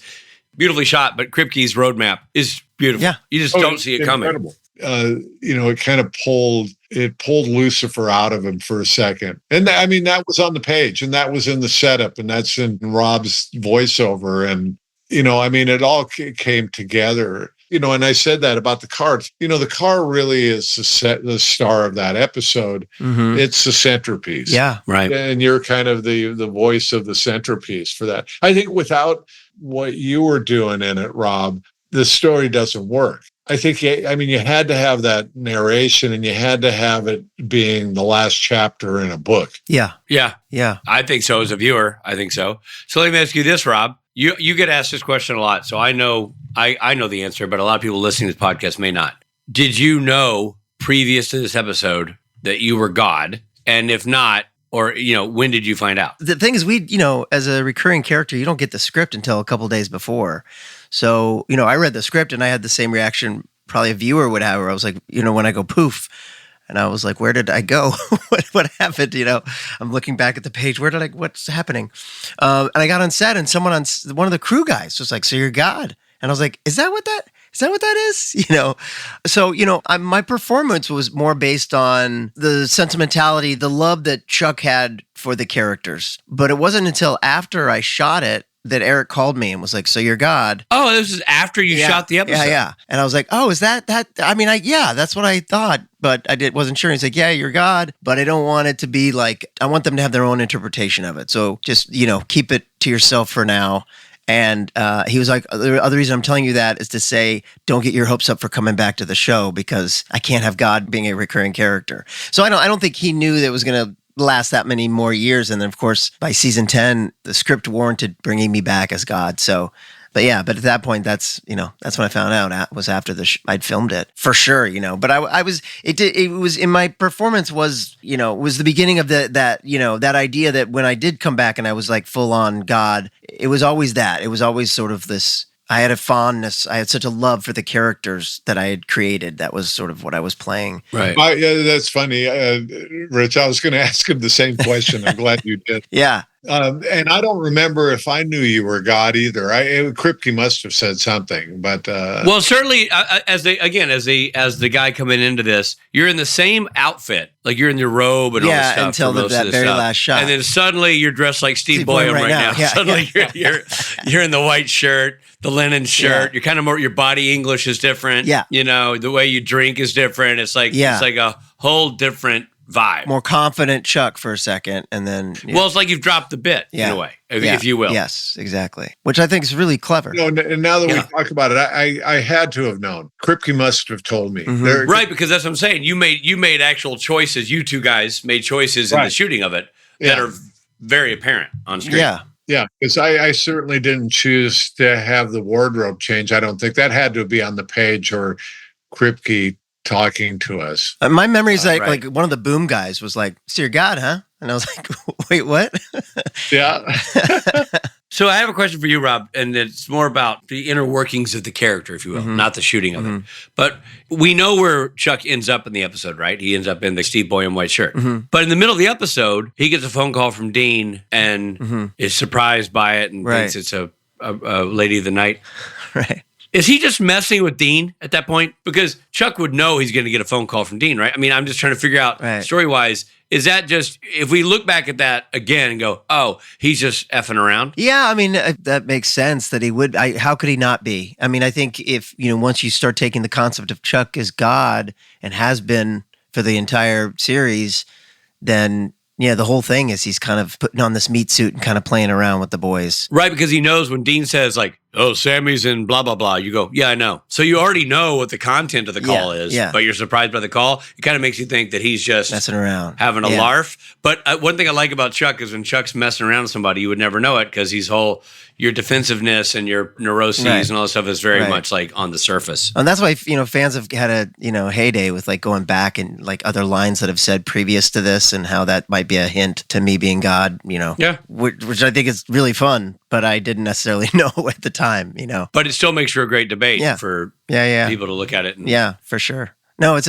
Beautifully shot, but Kripke's roadmap is beautiful. Yeah. You just don't see it coming. Incredible. It kind of pulled Lucifer out of him for a second. And that was on the page, and that was in the setup, and that's in Rob's voiceover. And, it all came together. And I said that about the car. The car really is the star of that episode. It's the centerpiece. Yeah. Right. And you're kind of the voice of the centerpiece for that. I think without what you were doing in it, Rob, the story doesn't work. I think, you had to have that narration, and you had to have it being the last chapter in a book. Yeah. Yeah. Yeah. I think so as a viewer. I think so. So let me ask you this, Rob. You get asked this question a lot, so I know the answer, but a lot of people listening to this podcast may not. Did you know previous to this episode that you were God? And if not, or, when did you find out? The thing is, as a recurring character, you don't get the script until a couple of days before. So, I read the script and I had the same reaction probably a viewer would have, where I was like, when I go poof, and I was like, where did I go? what happened? I'm looking back at the page. What's happening? And I got on set, and one of the crew guys was like, so you're God. And I was like, is that what that is? So, my performance was more based on the sentimentality, the love that Chuck had for the characters. But it wasn't until after I shot it that Eric called me and was like, so you're God. Oh, this is after you shot the episode. Yeah. And I was like, oh, is that? That's what I thought, but wasn't sure. He's like, yeah, you're God, but I don't want it to be like, I want them to have their own interpretation of it. So just, keep it to yourself for now. And he was like, the other reason I'm telling you that is to say, don't get your hopes up for coming back to the show, because I can't have God being a recurring character. So I don't think he knew that it was going to last that many more years. And then, of course, by season 10, the script warranted bringing me back as God. So, but at that point, that's when I found out was after I'd filmed it for sure, but it was in my performance was the beginning of that idea that when I did come back and I was like full on God, it was always sort of this, I had a fondness. I had such a love for the characters that I had created. That was sort of what I was playing. Right. Yeah, that's funny. Rich, I was going to ask him the same question. I'm glad you did. Yeah. And I don't remember if I knew you were God either. Kripke must have said something, but well, certainly as the guy coming into this, you're in the same outfit, like you're in your robe and all this stuff until that very last shot, and then suddenly you're dressed like Steve Boyum right now. Yeah, suddenly you're in the white shirt, the linen shirt. You're kind of more, your body English is different. Yeah, the way you drink is different. It's like it's like a whole different vibe. More confident Chuck for a second, and then well, it's like you've dropped the bit in a way, if you will. Yes, exactly. Which I think is really clever. And now that we talk about it, I had to have known. Kripke must have told me. Right, because that's what I'm saying. You made actual choices. You two guys made choices in the shooting of it that are very apparent on screen. Yeah, because I certainly didn't choose to have the wardrobe change. I don't think that had to be on the page or Kripke talking to us. My memory is like one of the boom guys was like, so you're God, huh? And I was like, wait, what? Yeah. So I have a question for you, Rob, and it's more about the inner workings of the character, if you will, not the shooting of it. But we know where Chuck ends up in the episode, right? He ends up in the Steve Boyum white shirt. But in the middle of the episode, he gets a phone call from Dean and is surprised by it and thinks it's a lady of the night. Right. Is he just messing with Dean at that point? Because Chuck would know he's going to get a phone call from Dean, right? I mean, I'm just trying to figure out story-wise, is that just, if we look back at that again and go, oh, he's just effing around? Yeah, I mean, that makes sense that he would. How could he not be? I mean, I think if, once you start taking the concept of Chuck as God and has been for the entire series, then the whole thing is he's kind of putting on this meat suit and kind of playing around with the boys. Right, because he knows when Dean says like, oh, Sammy's in blah, blah, blah. You go, yeah, I know. So you already know what the content of the call is, but you're surprised by the call. It kind of makes you think that he's just messing around, having a larf. But one thing I like about Chuck is when Chuck's messing around with somebody, you would never know it because your defensiveness and your neuroses and all that stuff is very much like on the surface. And that's why, fans have had a, heyday with like going back and like other lines that have said previous to this and how that might be a hint to me being God, which I think is really fun, but I didn't necessarily know at the time, But it still makes for a great debate for people to look at it. Yeah, for sure. No, it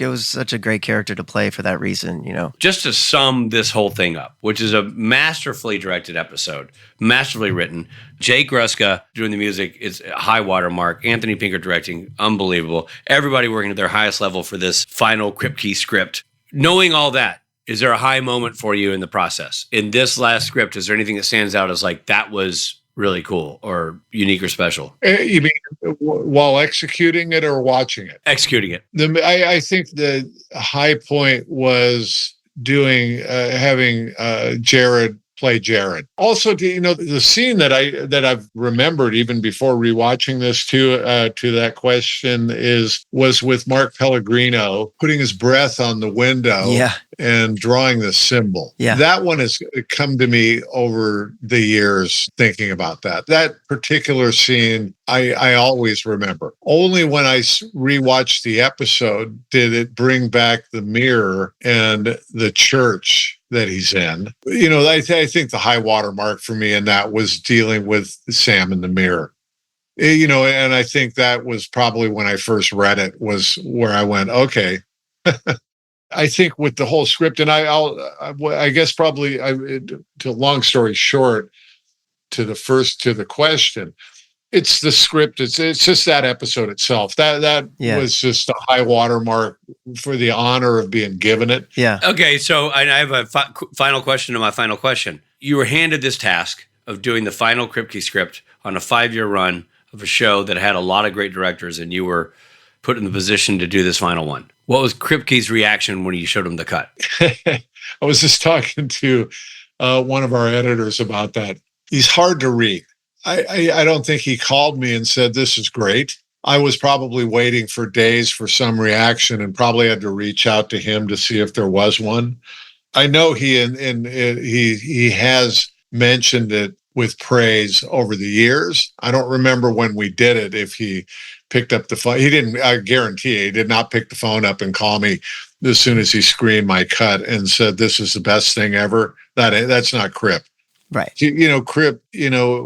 was such a great character to play for that reason, Just to sum this whole thing up, which is a masterfully directed episode, masterfully written. Jake Gruska doing the music is a high watermark. Anthony Pinker directing, unbelievable. Everybody working at their highest level for this final Kripke script. Knowing all that, is there a high moment for you in the process? In this last script, is there anything that stands out as like, that was really cool or unique or special? You mean while executing it or watching it? Executing it. I think the high point was having Jared play Jared. Also, the scene that I've remembered even before rewatching this to that question was with Mark Pellegrino putting his breath on the window and drawing the symbol. Yeah. That one has come to me over the years thinking about that. That particular scene, I always remember. Only when I rewatched the episode did it bring back the mirror and the church that he's in. I think the high water mark for me in that was dealing with Sam in the mirror. And I think that was probably when I first read it was where I went, okay. I think with the whole script, and I guess probably, to long story short, to the question, it's the script. It's just that episode itself. That was just a high watermark for the honor of being given it. Yeah. Okay, so I have a final question to my final question. You were handed this task of doing the final Kripke script on a 5-year run of a show that had a lot of great directors, and you were put in the position to do this final one. What was Kripke's reaction when you showed him the cut? I was just talking to one of our editors about that. He's hard to read. I don't think he called me and said, this is great. I was probably waiting for days for some reaction and probably had to reach out to him to see if there was one. I know he has mentioned it with praise over the years. I don't remember when we did it, if he picked up the phone. He didn't, I guarantee he did not pick the phone up and call me as soon as he screened my cut and said, this is the best thing ever. That's not Krip. Right. Krip,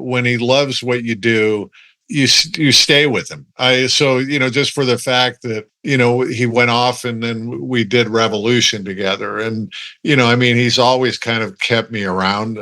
when he loves what you do, you stay with him. Just for the fact that, he went off and then we did Revolution together. And, he's always kind of kept me around,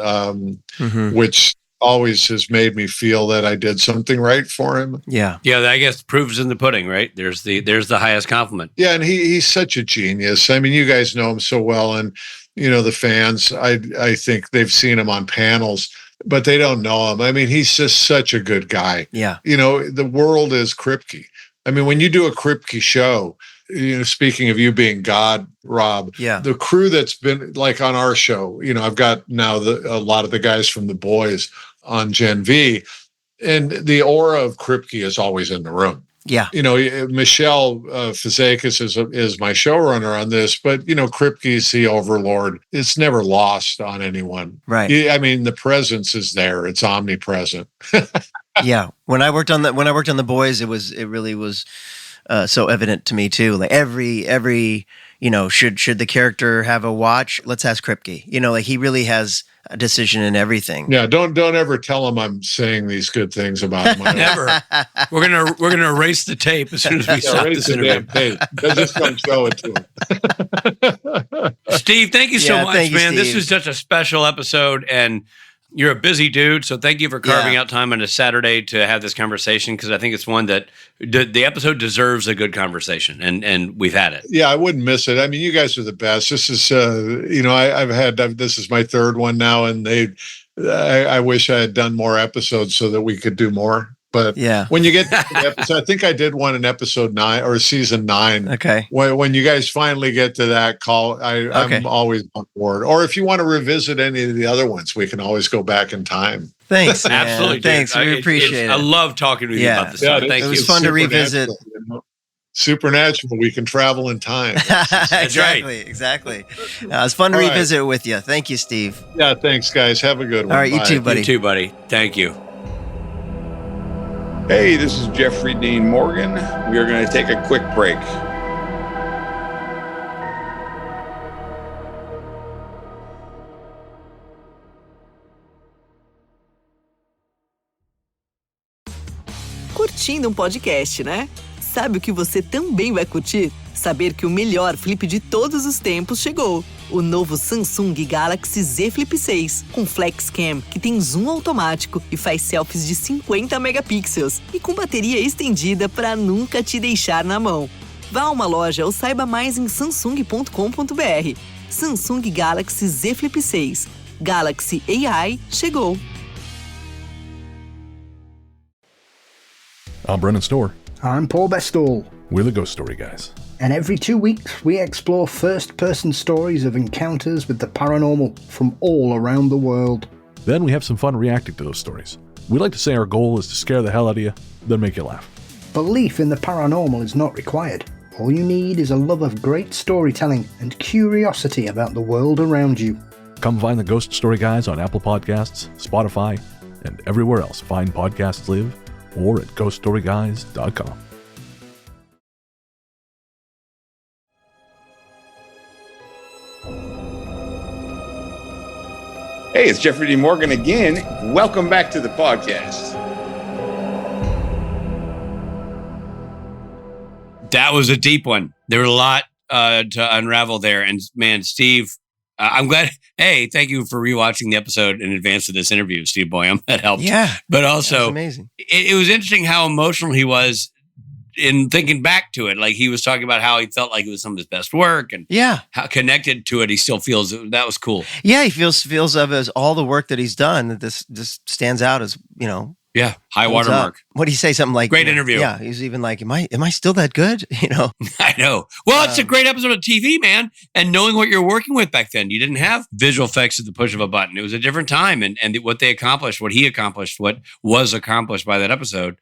which always has made me feel that I did something right for him. Yeah. Yeah, I guess proof's in the pudding, right? There's the highest compliment. Yeah, and he's such a genius. You guys know him so well, and the fans, I think they've seen him on panels, but they don't know him. He's just such a good guy. Yeah. The world is Kripke. When you do a Kripke show, speaking of you being God, Rob, the crew that's been like on our show, I've got now a lot of the guys from The Boys on Gen V, and the aura of Kripke is always in the room. Yeah. Michelle Fizakis is my showrunner on this, but, Kripke's the overlord. It's never lost on anyone. Right. The presence is there. It's omnipresent. Yeah. When I worked on The Boys, it really was so evident to me too. Like every should the character have a watch? Let's ask Kripke. He really has a decision in everything. Yeah, don't ever tell him I'm saying these good things about him. Never. We're gonna erase the tape as soon as we stop this interview. Just come show it to him. Steve, thank you so much, man. Steve. This was such a special episode, and you're a busy dude, so thank you for carving out time on a Saturday to have this conversation, because I think it's one that the episode deserves a good conversation, and we've had it. Yeah, I wouldn't miss it. You guys are the best. This is, this is my third one now, and I wish I had done more episodes so that we could do more. But Yeah. when you get to the episode, I think I did one in episode 9 or season 9. Okay. When you guys finally get to that call, I'm always on board. Or if you want to revisit any of the other ones, we can always go back in time. Thanks. Man. Absolutely. Thanks. Dude. We appreciate it. I love talking with you about this stuff. Thank it you. was fun to revisit. Supernatural, we can travel in time. Exactly. It's fun to revisit it with you. Thank you, Steve. Yeah, thanks, guys. Have a good one. All right, you Bye. too, buddy. You too, buddy. Thank you. Hey, this is Jeffrey Dean Morgan. We are going to take a quick break. Curtindo um podcast, né? Sabe o que você também vai curtir? Saber que o melhor flip de todos os tempos chegou. O novo Samsung Galaxy Z Flip 6, com Flex Cam, que tem zoom automático e faz selfies de 50 megapixels e com bateria estendida para nunca te deixar na mão. Vá a uma loja ou saiba mais em samsung.com.br. Samsung Galaxy Z Flip 6. Galaxy AI chegou. I'm Brennan Storr. I'm Paul Bestall. We're the Ghost Story Guys. And every 2 weeks, we explore first-person stories of encounters with the paranormal from all around the world. Then we have some fun reacting to those stories. We like to say our goal is to scare the hell out of you, then make you laugh. Belief in the paranormal is not required. All you need is a love of great storytelling and curiosity about the world around you. Come find the Ghost Story Guys on Apple Podcasts, Spotify, and everywhere else fine podcasts live, or at ghoststoryguys.com. Hey, it's Jeffrey D. Morgan again. Welcome back to the podcast. That was a deep one. There were a lot to unravel there. And man, Steve, I'm glad. Hey, thank you for rewatching the episode in advance of this interview, Steve Boyum. That helped. Yeah. But also, amazing. It was interesting how emotional he was in thinking back to it. Like he was talking about how he felt like it was some of his best work and how connected to it he still feels. That was cool. Yeah, he feels of as all the work that he's done that this stands out as, Yeah, high watermark. What did he say? Something like great interview. Yeah, he was even like, "Am I still that good?" I know. Well, it's a great episode of TV, man. And knowing what you're working with back then, you didn't have visual effects at the push of a button. It was a different time, and what they accomplished, what he accomplished, what was accomplished by that episode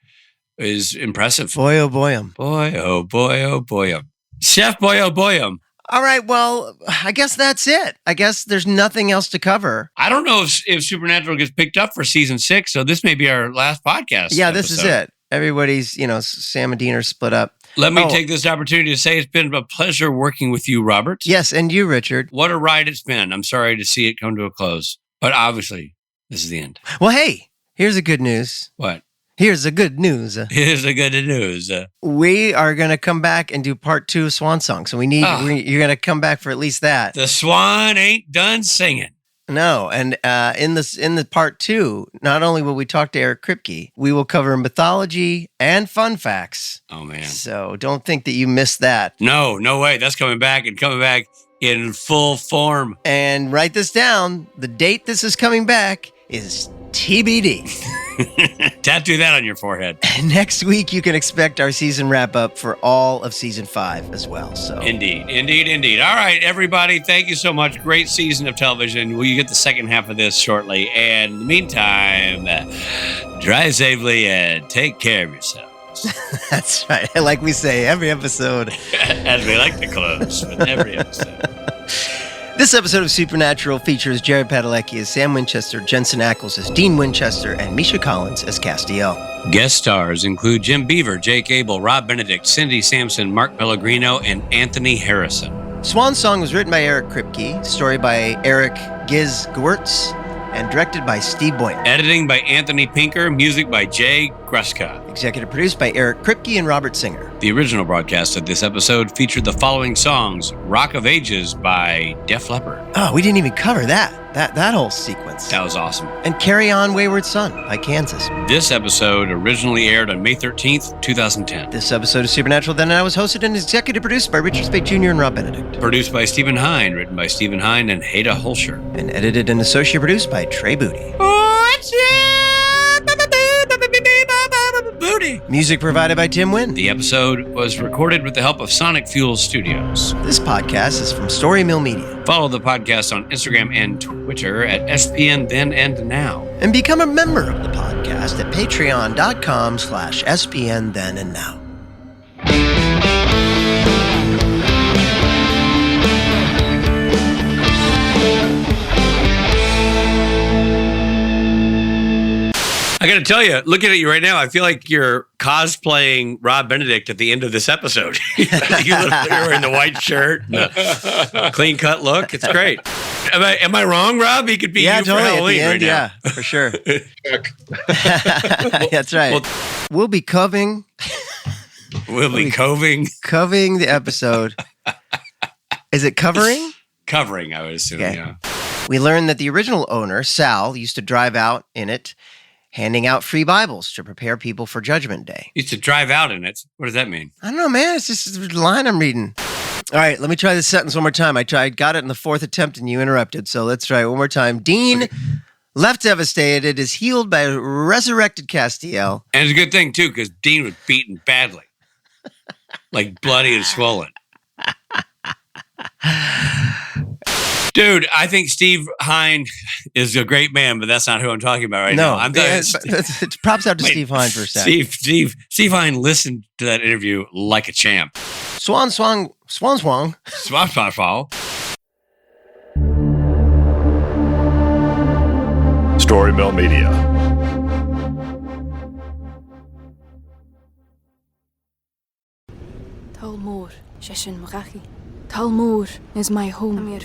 is impressive. Boy, oh boyum. Boy, oh boy, oh boyum. Chef Boy, oh boyum. All right, well, I guess that's it. I guess there's nothing else to cover. I don't know if Supernatural gets picked up for season 6, so this may be our last podcast. Yeah, this is it. Everybody's, Sam and Dean are split up. Let me take this opportunity to say it's been a pleasure working with you, Robert. Yes, and you, Richard. What a ride it's been. I'm sorry to see it come to a close, but obviously, this is the end. Well, hey, here's the good news. What? Here's the good news. Here's the good news. We are going to come back and do part 2 of Swan Song. So you're going to come back for at least that. The swan ain't done singing. No, and in the part 2, not only will we talk to Eric Kripke, we will cover mythology and fun facts. Oh man! So don't think that you missed that. No way. That's coming back in full form. And write this down. The date this is coming back is TBD. Tattoo that on your forehead. Next week, you can expect our season wrap up for all of season 5 as well. So Indeed. All right, everybody. Thank you so much. Great season of television. Will you get the second half of this shortly? And in the meantime, drive safely and take care of yourselves. That's right. Like we say every episode. As we like to close with every episode. This episode of Supernatural features Jared Padalecki as Sam Winchester, Jensen Ackles as Dean Winchester, and Misha Collins as Castiel. Guest stars include Jim Beaver, Jake Abel, Rob Benedict, Cindy Sampson, Mark Pellegrino, and Anthony Harrison. Swan Song was written by Eric Kripke, story by Eric Giz Gewurtz, and directed by Steve Boyum. Editing by Anthony Pinker, music by Jay Gruska. Executive produced by Eric Kripke and Robert Singer. The original broadcast of this episode featured the following songs: Rock of Ages by Def Leppard. Oh, we didn't even cover that whole sequence. That was awesome. And Carry On Wayward Son by Kansas. This episode originally aired on May 13th, 2010. This episode of Supernatural Then and I was hosted and executive produced by Richard Spade Jr. and Rob Benedict. Produced by Stephen Hine, written by Stephen Hine and Haida Holscher. And edited and associate produced by Trey Booty. Music provided by Tim Wynn. The episode was recorded with the help of Sonic Fuel Studios. This podcast is from Story Mill Media. Follow the podcast on Instagram and Twitter at SPN Then and Now. And become a member of the podcast at patreon.com/SPN Then and Now. I got to tell you, looking at you right now, I feel like you're cosplaying Rob Benedict at the end of this episode. You're wearing the white shirt, and the clean cut look. It's great. Am I wrong, Rob? He could be you totally, for Halloween at the end, right now. Yeah, for sure. That's right. We'll be coving. We'll be coving the episode. Is it covering? Covering, I would assume, yeah. We learned that the original owner, Sal, used to drive out in it, handing out free Bibles to prepare people for Judgment Day. Used to drive out in it. What does that mean? I don't know, man. It's just a line I'm reading. All right, let me try this sentence one more time. I got it in the fourth attempt and you interrupted, so let's try it one more time. Dean, left devastated, is healed by resurrected Castiel. And it's a good thing, too, because Dean was beaten badly. Like bloody and swollen. Dude, I think Steve Hine is a great man, but that's not who I'm talking about right now. Props out to Steve Hine for a second. Steve Hine listened to that interview like a champ. Swan Song. Story Mill Media. Talmor, Sheshin Marachi. Talmor is my home.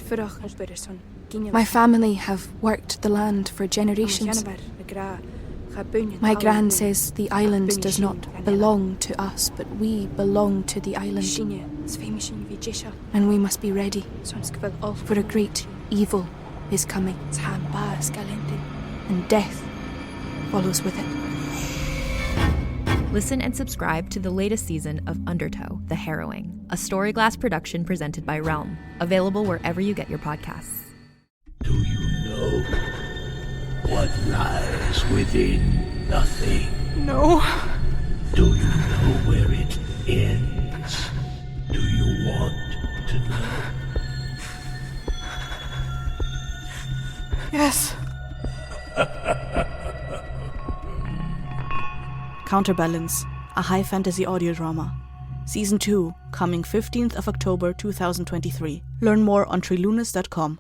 My family have worked the land for generations. My gran says the island does not belong to us, but we belong to the island. And we must be ready, for a great evil is coming, and death follows with it. Listen and subscribe to the latest season of Undertow, The Harrowing, a Storyglass production presented by Realm, available wherever you get your podcasts. Do you know what lies within nothing? No. Do you know where it ends? Do you want to know? Yes. Counterbalance, a high fantasy audio drama. Season 2, coming 15th of October 2023. Learn more on trilunas.com.